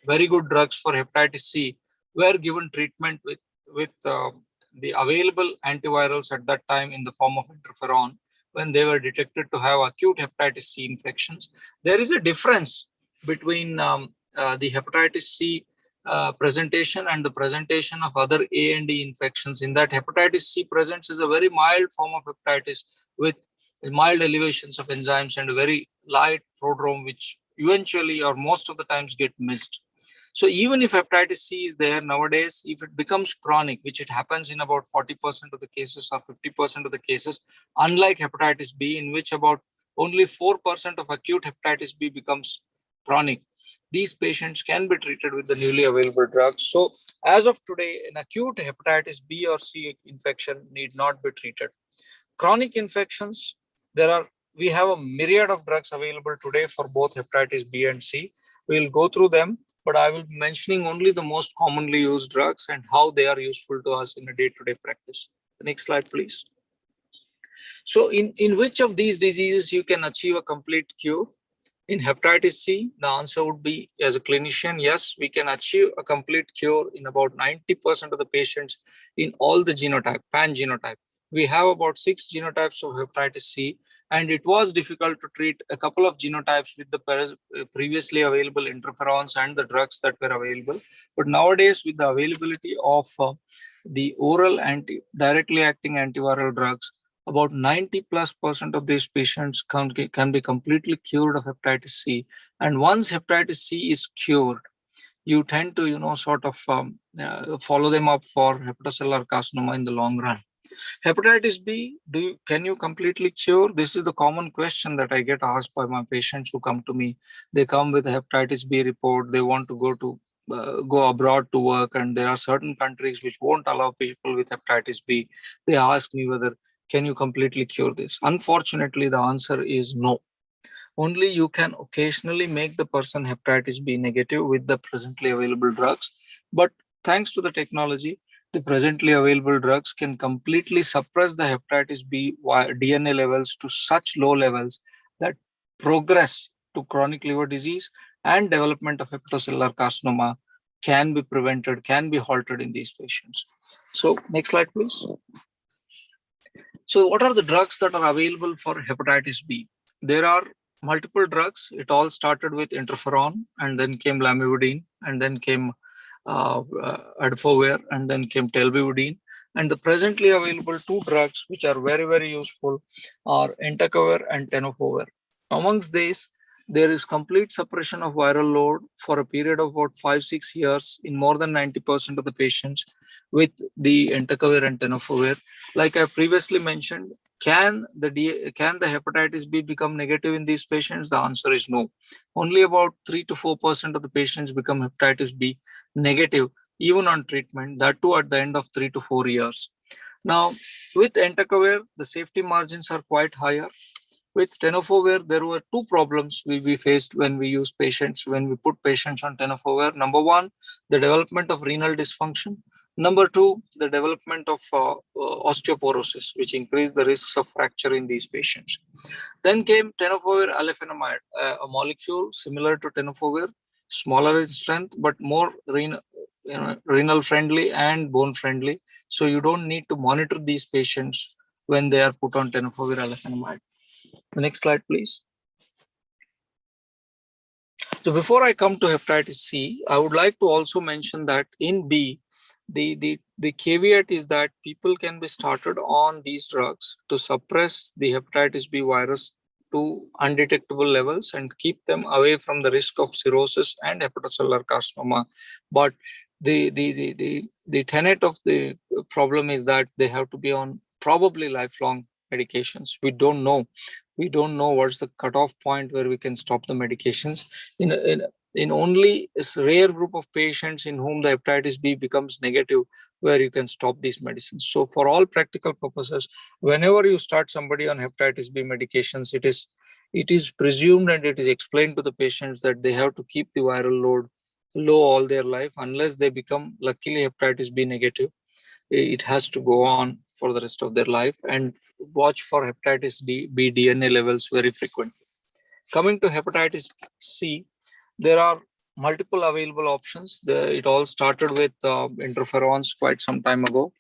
very good drugs for hepatitis C, were given treatment with the available antivirals at that time in the form of interferon when they were detected to have acute hepatitis C infections. There is a difference between the hepatitis C presentation and the presentation of other A and E infections, in that hepatitis C presents as a very mild form of hepatitis with mild elevations of enzymes and a very light prodrome, which eventually or most of the times get missed. So even if hepatitis C is there nowadays, if it becomes chronic, which it happens in about 40% of the cases or 50% of the cases, unlike hepatitis B, in which about only 4% of acute hepatitis B becomes chronic, these patients can be treated with the newly available drugs. So as of today, an acute hepatitis B or C infection need not be treated. Chronic infections, we have a myriad of drugs available today for both hepatitis B and C. We'll go through them, but I will be mentioning only the most commonly used drugs and how they are useful to us in a day-to-day practice. The next slide, please. So in which of these diseases you can achieve a complete cure? In hepatitis C, the answer would be, as a clinician, yes, we can achieve a complete cure in about 90% of the patients in all the genotype, pan-genotype. We have about 6 genotypes of hepatitis C, and it was difficult to treat a couple of genotypes with the previously available interferons and the drugs that were available. But nowadays, with the availability of the oral directly acting antiviral drugs, about 90+% of these patients can be completely cured of hepatitis C. And once hepatitis C is cured, you tend to, sort of follow them up for hepatocellular carcinoma in the long run. Hepatitis B, can you completely cure? This is the common question that I get asked by my patients who come to me. They come with a hepatitis B report. They want to go abroad to work, and there are certain countries which won't allow people with hepatitis B. They ask me whether, can you completely cure this? Unfortunately, the answer is no. Only you can occasionally make the person hepatitis B negative with the presently available drugs. But thanks to the technology, the presently available drugs can completely suppress the hepatitis B DNA levels to such low levels that progress to chronic liver disease and development of hepatocellular carcinoma can be prevented, can be halted in these patients. So next slide, please. So what are the drugs that are available for hepatitis B? There are multiple drugs. It all started with interferon, and then came lamivudine, and then came adfovir, and then came telbivudine. And the presently available 2 drugs which are very, very useful are entecavir and tenofovir. Amongst these, there is complete suppression of viral load for a period of about 5-6 years in more than 90% of the patients with the entecavir and tenofovir. Like I previously mentioned, can the hepatitis B become negative in these patients? The answer is no. Only about 3 to 4% of the patients become hepatitis B negative, even on treatment, that too at the end of 3 to 4 years. Now, with entecavir, the safety margins are quite higher. With tenofovir, there were 2 problems we faced when we put patients on tenofovir. Number 1, the development of renal dysfunction. Number 2, the development of osteoporosis, which increased the risks of fracture in these patients. Then came tenofovir alafenamide, a molecule similar to tenofovir, smaller in strength, but more renal friendly and bone friendly. So you don't need to monitor these patients when they are put on tenofovir alafenamide. The next slide, please. So before I come to hepatitis C, I would like to also mention that in B, the caveat is that people can be started on these drugs to suppress the hepatitis B virus to undetectable levels and keep them away from the risk of cirrhosis and hepatocellular carcinoma. But the tenet of the problem is that they have to be on probably lifelong medications. We don't know what's the cutoff point where we can stop the medications. In only a rare group of patients in whom the hepatitis B becomes negative, where you can stop these medicines. So for all practical purposes, whenever you start somebody on hepatitis B medications, it is presumed and it is explained to the patients that they have to keep the viral load low all their life unless they become luckily hepatitis B negative. It has to go on for the rest of their life, and watch for hepatitis B DNA levels very frequently. Coming to hepatitis C, there are multiple available options. It all started with interferons quite some time ago.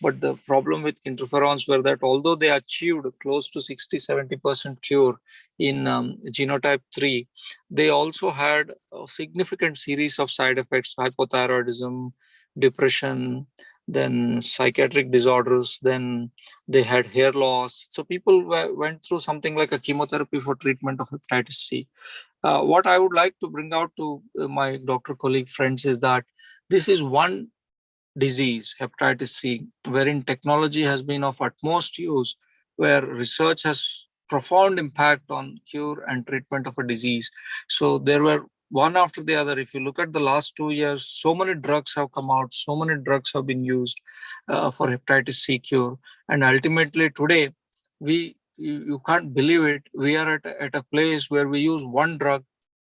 But the problem with interferons were that although they achieved close to 60-70% cure in genotype 3, they also had a significant series of side effects: hypothyroidism, depression, then psychiatric disorders, then they had hair loss. So people went through something like a chemotherapy for treatment of hepatitis C. What I would like to bring out to my doctor colleague friends is that this is one disease, hepatitis C, wherein technology has been of utmost use, where research has profound impact on cure and treatment of a disease. So there were one after the other. If you look at the last 2 years, so many drugs have come out, so many drugs have been used for hepatitis C cure. And ultimately today, you can't believe it, we are at a place where we use one drug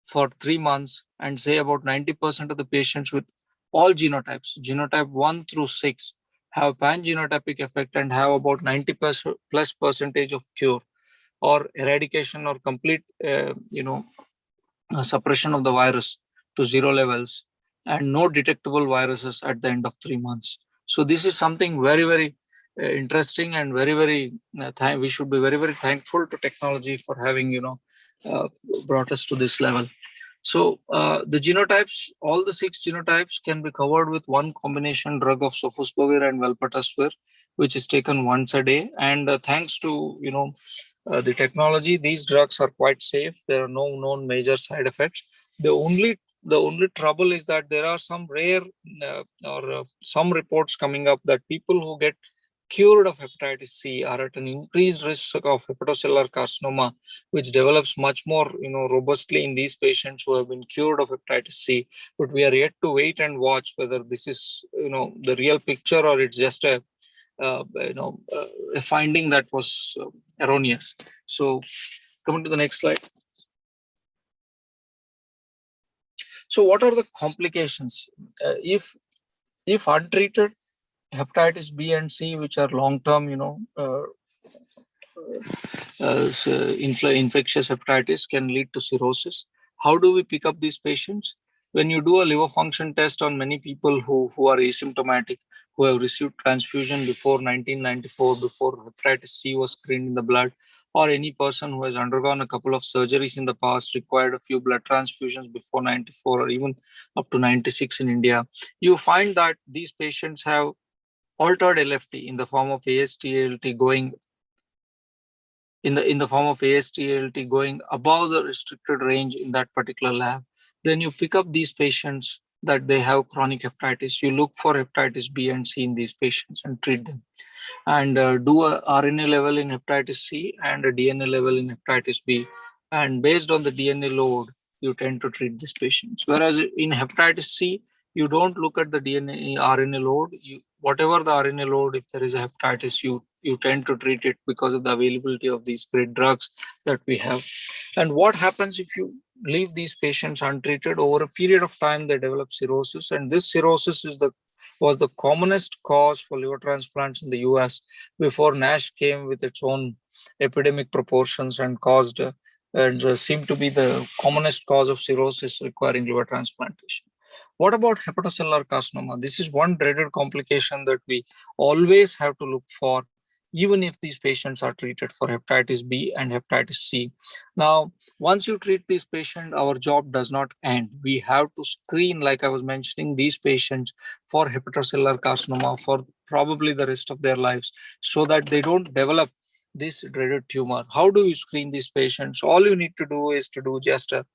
for 3 months and say about 90% of the patients with all genotypes, genotype 1 through 6, have pan-genotypic effect and have about 90+% of cure or eradication or complete, suppression of the virus to 0 levels and no detectable viruses at the end of 3 months. So this is something very, very interesting and very, very, we should be very, very thankful to technology for having, brought us to this level. So the genotypes, all the 6 genotypes can be covered with one combination drug of sofosbuvir and velpatasvir, which is taken once a day. And thanks to, the technology, these drugs are quite safe. There are no known major side effects. The only trouble is that there are some rare some reports coming up that people who get cured of hepatitis C are at an increased risk of hepatocellular carcinoma, which develops much more, robustly in these patients who have been cured of hepatitis C. But we are yet to wait and watch whether this is, the real picture or it's just a finding that was erroneous. So, coming to the next slide. So, what are the complications if untreated? Hepatitis B and C, which are long-term, infectious hepatitis, can lead to cirrhosis. How do we pick up these patients? When you do a liver function test on many people who are asymptomatic, who have received transfusion before 1994, before hepatitis C was screened in the blood, or any person who has undergone a couple of surgeries in the past, required a few blood transfusions before 94 or even up to 96 in India, you find that these patients have altered LFT in the form of AST/ALT going in the form of AST/ALT going above the restricted range in that particular lab. Then you pick up these patients that they have chronic hepatitis. You look for hepatitis B and C in these patients and treat them, and do a RNA level in hepatitis C and a DNA level in hepatitis B. And based on the DNA load, you tend to treat these patients. Whereas in hepatitis C, you don't look at the DNA RNA load. Whatever the RNA load, if there is a hepatitis, you tend to treat it because of the availability of these great drugs that we have. And what happens if you leave these patients untreated? Over a period of time, they develop cirrhosis, and this cirrhosis was the commonest cause for liver transplants in the US before Nash came with its own epidemic proportions and seemed to be the commonest cause of cirrhosis requiring liver transplantation. What about hepatocellular carcinoma? This is one dreaded complication that we always have to look for, even if these patients are treated for hepatitis B and hepatitis C. Now, once you treat this patient, our job does not end. We have to screen, like I was mentioning, these patients for hepatocellular carcinoma for probably the rest of their lives, so that they don't develop this dreaded tumor. How do you screen these patients? All you need to do is to do just a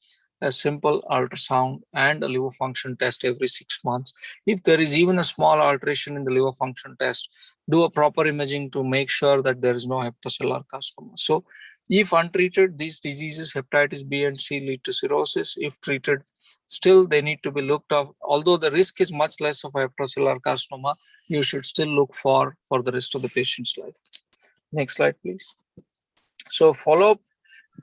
a simple ultrasound and a liver function test every 6 months. If there is even a small alteration in the liver function test, do a proper imaging to make sure that there is no hepatocellular carcinoma. So if untreated, these diseases, hepatitis B and C, lead to cirrhosis. If treated, still they need to be looked up. Although the risk is much less of hepatocellular carcinoma, you should still look for the rest of the patient's life. Next slide, please. So follow-up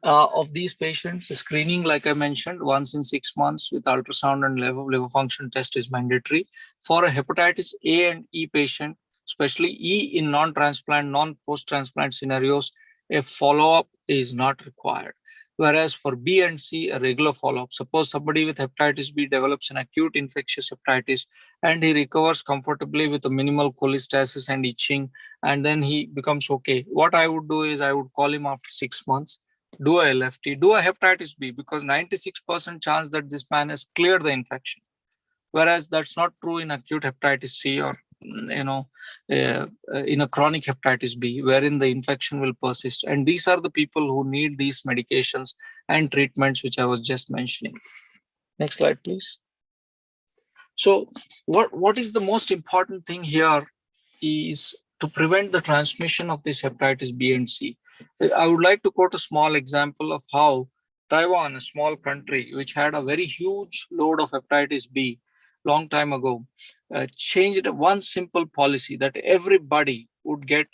of these patients, screening, like I mentioned, once in 6 months with ultrasound and liver function test is mandatory. For a hepatitis A and E patient, especially E in non-transplant, non-post-transplant scenarios, a follow-up is not required. Whereas for B and C, a regular follow-up. Suppose somebody with hepatitis B develops an acute infectious hepatitis and he recovers comfortably with a minimal cholestasis and itching, and then he becomes okay. What I would do is I would call him after 6 months, do a LFT, do a hepatitis B, because 96% chance that this man has cleared the infection. Whereas that's not true in acute hepatitis C or in a chronic hepatitis B, wherein the infection will persist. And these are the people who need these medications and treatments, which I was just mentioning. Next slide, please. So what is the most important thing here is to prevent the transmission of this hepatitis B and C. I would like to quote a small example of how Taiwan, a small country which had a very huge load of hepatitis B long time ago, changed one simple policy that everybody would get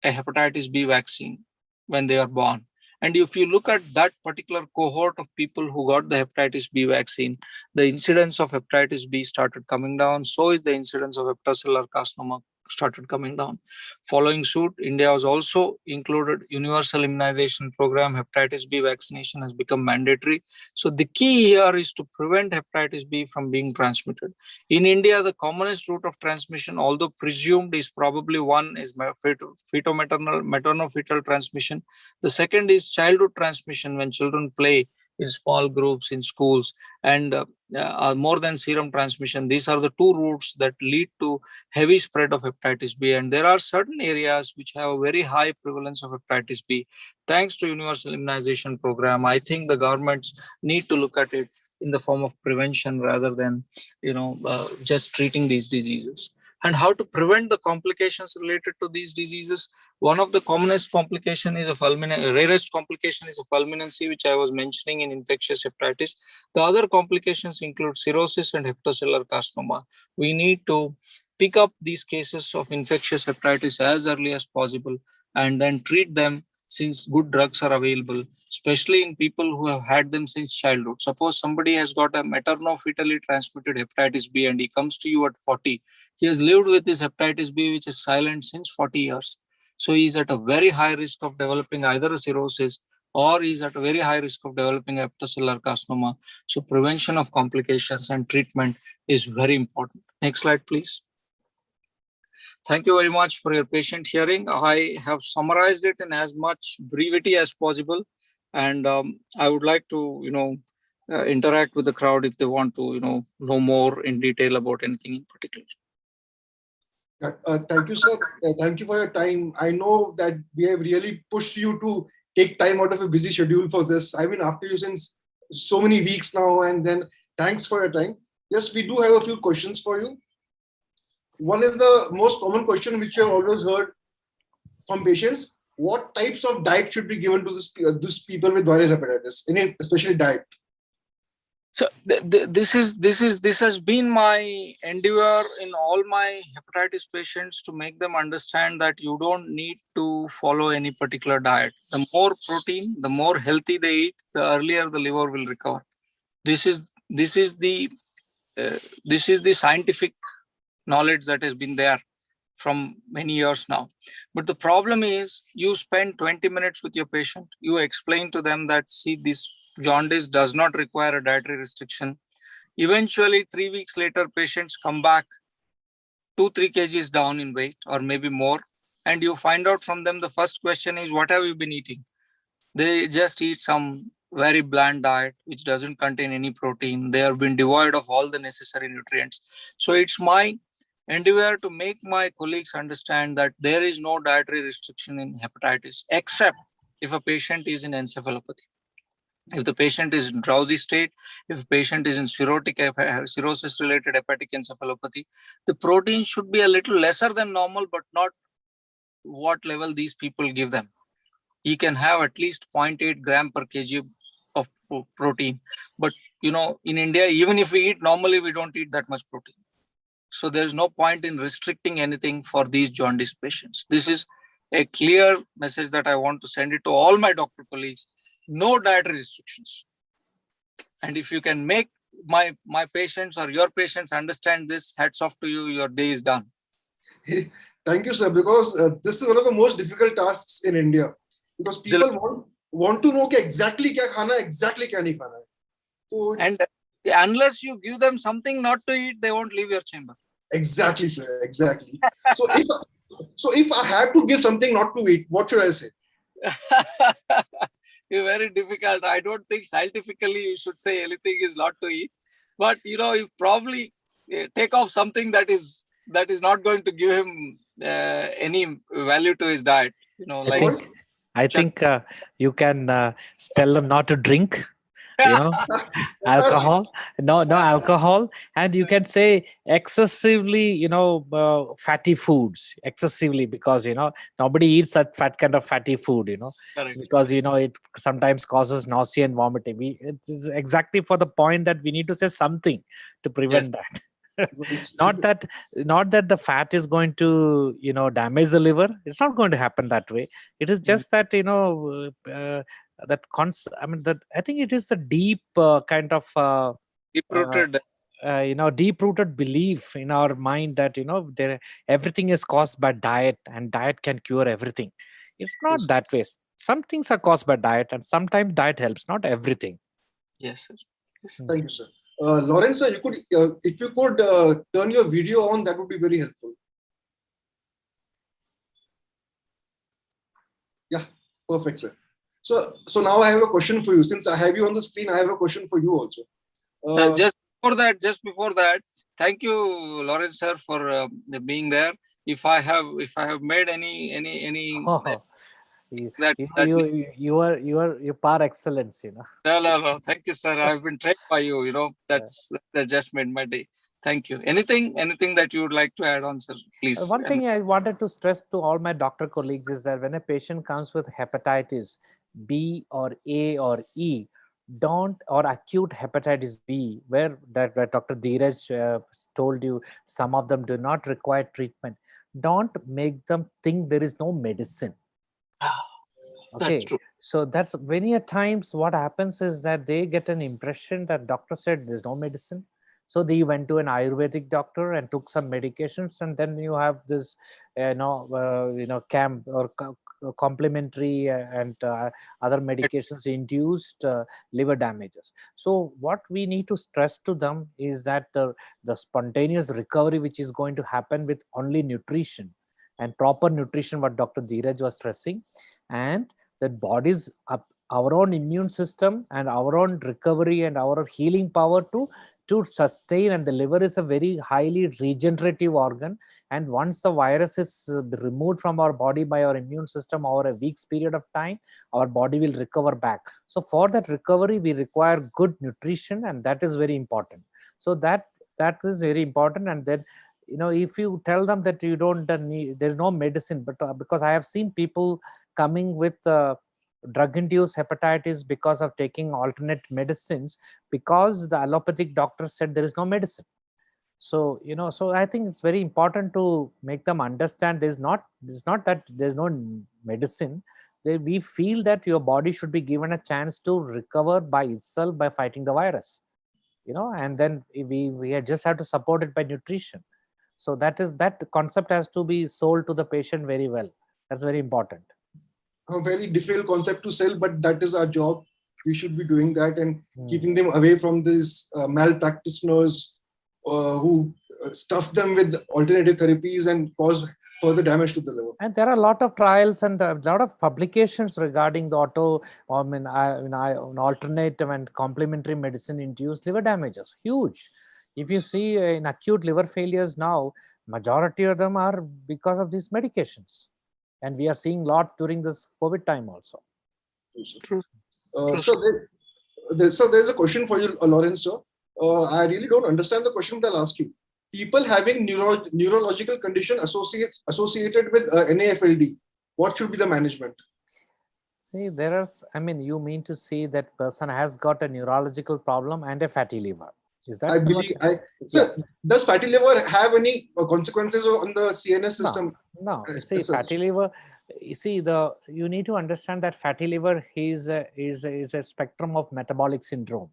a hepatitis B vaccine when they are born. And if you look at that particular cohort of people who got the hepatitis B vaccine, the incidence of hepatitis B started coming down. So is the incidence of hepatocellular carcinoma started coming down. Following suit, India was also included universal immunization program. Hepatitis B vaccination has become mandatory. So the key here is to prevent hepatitis B from being transmitted. In India, the commonest route of transmission, although presumed, is probably one is maternal-fetal transmission. The second is childhood transmission when children play in small groups in schools, and more than serum transmission. These are the two routes that lead to heavy spread of hepatitis B. And there are certain areas which have a very high prevalence of hepatitis B. Thanks to universal immunization program, I think the governments need to look at it in the form of prevention rather than just treating these diseases. And how to prevent the complications related to these diseases. One of the commonest complication is rarest complication is a fulminancy, which I was mentioning in infectious hepatitis. The other complications include cirrhosis and hepatocellular carcinoma. We need to pick up these cases of infectious hepatitis as early as possible and then treat them since good drugs are available, especially in people who have had them since childhood. Suppose somebody has got a maternal-fetally transmitted hepatitis B and he comes to you at 40. He has lived with this hepatitis B, which is silent since 40 years. So he's at a very high risk of developing either a cirrhosis or he's at a very high risk of developing hepatocellular carcinoma. So prevention of complications and treatment is very important. Next slide, please. Thank you very much for your patient hearing. I have summarized it in as much brevity as possible. And I would like to, interact with the crowd if they want to, know more in detail about anything in particular. Thank you, sir. Thank you for your time. I know that we have really pushed you to take time out of a busy schedule for this. I've been after you since so many weeks now, and then thanks for your time. Yes, we do have a few questions for you. One is the most common question which you have always heard from patients. What types of diet should be given to this people with viral hepatitis, especially diet? So this has been my endeavor in all my hepatitis patients to make them understand that you don't need to follow any particular diet. The more protein, the more healthy they eat, the earlier the liver will recover. This is the scientific knowledge that has been there from many years now. But the problem is you spend 20 minutes with your patient. You explain to them that, see, this jaundice does not require a dietary restriction. Eventually, 3 weeks later, patients come back 2-3 kgs down in weight or maybe more. And you find out from them, the first question is, what have you been eating? They just eat some very bland diet, which doesn't contain any protein. They have been devoid of all the necessary nutrients. So it's my endeavor to make my colleagues understand that there is no dietary restriction in hepatitis, except if a patient is in encephalopathy. If the patient is in drowsy state, if the patient is in cirrhosis-related hepatic encephalopathy, the protein should be a little lesser than normal, but not what level these people give them. He can have at least 0.8 gram per kg of protein. But, in India, even if we eat normally, we don't eat that much protein. So there's no point in restricting anything for these jaundice patients. This is a clear message that I want to send it to all my doctor colleagues. No dietary restrictions. And if you can make my patients or your patients understand this, hats off to you, your day is done. Thank you, sir, because this is one of the most difficult tasks in India. Because people want to know exactly kya khana hai, exactly kya nahi khana hai. So and unless you give them something not to eat, they won't leave your chamber. Exactly, sir. Exactly. So if I had to give something not to eat, what should I say? It's very difficult. I don't think scientifically you should say anything is not to eat. But you probably take off something that is not going to give him any value to his diet. I think you can tell them not to drink. Alcohol, no alcohol, and you can say excessively, fatty foods, excessively, because nobody eats such fat kind of fatty food, Correct. Because it sometimes causes nausea and vomiting. It is exactly for the point that we need to say something to prevent that. not that the fat is going to damage the liver. It's not going to happen that way. It is just that I think it is a deep kind of deep-rooted deep-rooted belief in our mind that everything is caused by diet, and diet can cure everything. It's not that way. Some things are caused by diet, and sometimes diet helps, not everything. Yes, sir. Yes. Thank you, sir. Lawrence, sir, if you could turn your video on, that would be very helpful. Yeah, perfect, sir. So now I have a question for you. Since I have you on the screen, I have a question for you also. Just before that, thank you, Lawrence sir, for being there. If I have made any you par excellence, No. Thank you, sir. I've been trained by you. That just made my day. Thank you. Anything that you would like to add on, sir, please? One thing I wanted to stress to all my doctor colleagues is that when a patient comes with hepatitis B or A or E, or acute hepatitis B, where Dr. Dheeraj told you some of them do not require treatment, don't make them think there is no medicine. Okay, that's true. So that's many a times what happens is that they get an impression that doctor said there's no medicine. So they went to an Ayurvedic doctor and took some medications, and then you have this, complementary and other medications induced liver damages. So what we need to stress to them is that the spontaneous recovery which is going to happen with only nutrition and proper nutrition, what Dr. Dheeraj was stressing, and that body's our own immune system and our own recovery and our healing power to sustain. And the liver is a very highly regenerative organ, and once the virus is removed from our body by our immune system over a week's period of time, our body will recover back. So for that recovery we require good nutrition, and that is very important. So that is very important. And then if you tell them that you don't need, there's no medicine, but because I have seen people coming with drug-induced hepatitis because of taking alternate medicines, because the allopathic doctor said there is no medicine. So so I think it's very important to make them understand it's not that there's no medicine. We feel that your body should be given a chance to recover by itself by fighting the virus, and then we just have to support it by nutrition. So that concept has to be sold to the patient very well. That's very important. A very difficult concept to sell, but that is our job. We should be doing that and keeping them away from these malpractitioners who stuff them with alternative therapies and cause further damage to the liver. And there are a lot of trials and a lot of publications regarding the alternative and complementary medicine induced liver damages. Huge. If you see in acute liver failures now, majority of them are because of these medications. And we are seeing a lot during this COVID time also. So So there's a question for you, Lawrence, sir. I really don't understand the question, but I'll ask you. People having neurological condition associated with NAFLD, what should be the management? See, I mean, you mean to say that person has got a neurological problem and a fatty liver. Is that I believe, does fatty liver have any consequences on the CNS system? No. See, fatty liver, you need to understand that fatty liver is a spectrum of metabolic syndrome.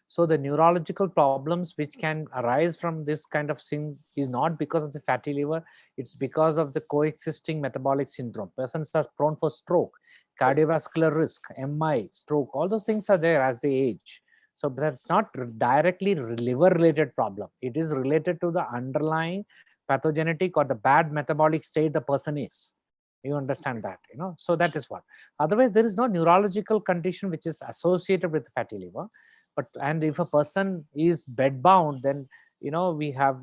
So the neurological problems which can arise from this kind of thing is not because of the fatty liver, it's because of the coexisting metabolic syndrome. Persons are prone for stroke, cardiovascular risk, MI, stroke, all those things are there as they age. So that's not directly liver-related problem. It is related to the underlying pathogenetic or the bad metabolic state the person is. You understand that, So that is what. Otherwise, there is no neurological condition which is associated with fatty liver. And if a person is bedbound, then we have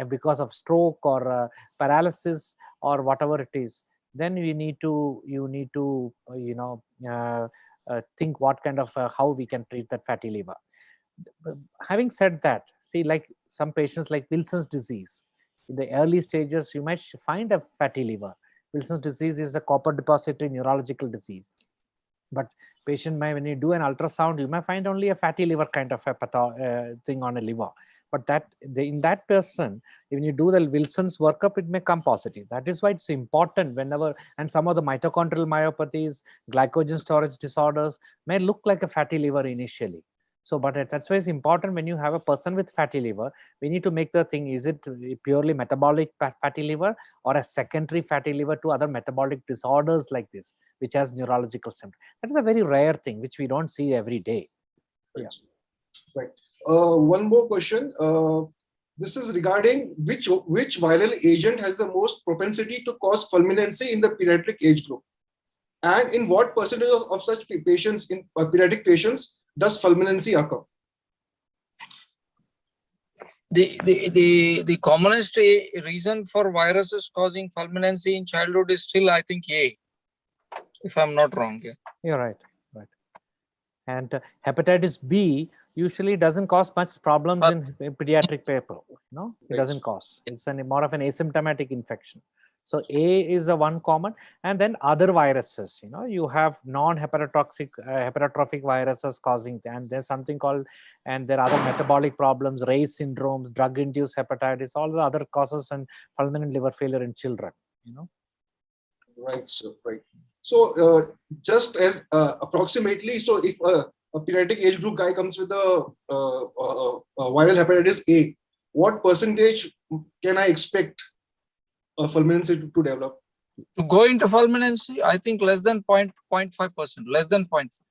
because of stroke or paralysis or whatever it is, then you need to think what kind of how we can treat that fatty liver. Having said that, see, like some patients like Wilson's disease, in the early stages you might find a fatty liver. Wilson's disease is a copper depository neurological disease. But patient may, when you do an ultrasound, you may find only a fatty liver kind of a thing on a liver. But in that person, when you do the Wilson's workup, it may come positive. That is why it's important whenever, and some of the mitochondrial myopathies, glycogen storage disorders may look like a fatty liver initially. So, but that's why it's important when you have a person with fatty liver, we need to make the thing, is it purely metabolic fatty liver or a secondary fatty liver to other metabolic disorders like this, which has neurological symptoms. That is a very rare thing, which we don't see every day. Right. Right. One more question. This is regarding which viral agent has the most propensity to cause fulminancy in the pediatric age group? And in what percentage of such patients, in pediatric patients, does fulminancy occur? The commonest reason for viruses causing fulminancy in childhood is still, I think, A, if I'm not wrong. Yeah. You're right. And hepatitis B usually doesn't cause much problems in pediatric people. It doesn't cause. It's more of an asymptomatic infection. So A is the one common, and then other viruses. You have hepatotrophic viruses causing, and there's something called, and there are other metabolic problems, Ray's syndromes, drug-induced hepatitis, all the other causes and fulminant liver failure in children. Right. So right. So just as approximately, so if a pediatric age group guy comes with a viral hepatitis A, what percentage can I expect fulminancy to develop? To go into fulminancy, I think less than 0.5%, less than 0.5.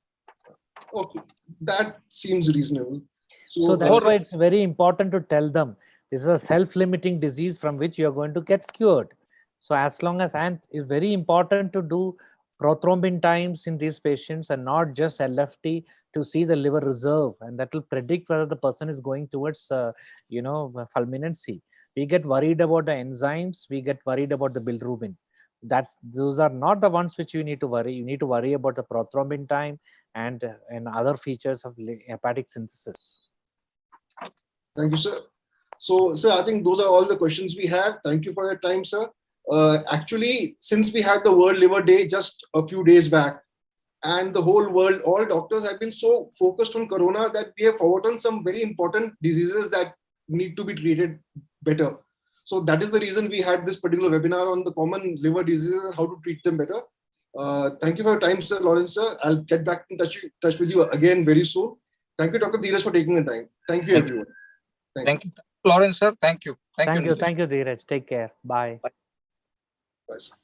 Okay, that seems reasonable. So that's why it's very important to tell them this is a self-limiting disease from which you are going to get cured. So as long as, and it's very important to do prothrombin times in these patients and not just LFT to see the liver reserve, and that will predict whether the person is going towards fulminancy. We get worried about the enzymes, we get worried about the bilirubin. Those are not the ones which you need to worry. You need to worry about the prothrombin time and other features of hepatic synthesis. Thank you, sir. So I think those are all the questions we have. Thank you for your time, sir. Actually, since we had the World Liver Day just a few days back, and the whole world, all doctors have been so focused on corona that we have forgotten some very important diseases that need to be treated better. So that is the reason we had this particular webinar on the common liver diseases and how to treat them better. Thank you for your time, sir, Lawrence, sir. I'll get back in touch with you again very soon. Thank you, Dr. Dheeraj, for taking the time. Thank you, everyone. Thank you. Lawrence, sir. Thank you. Thank you, Dheeraj. Take care. Bye. Bye, sir.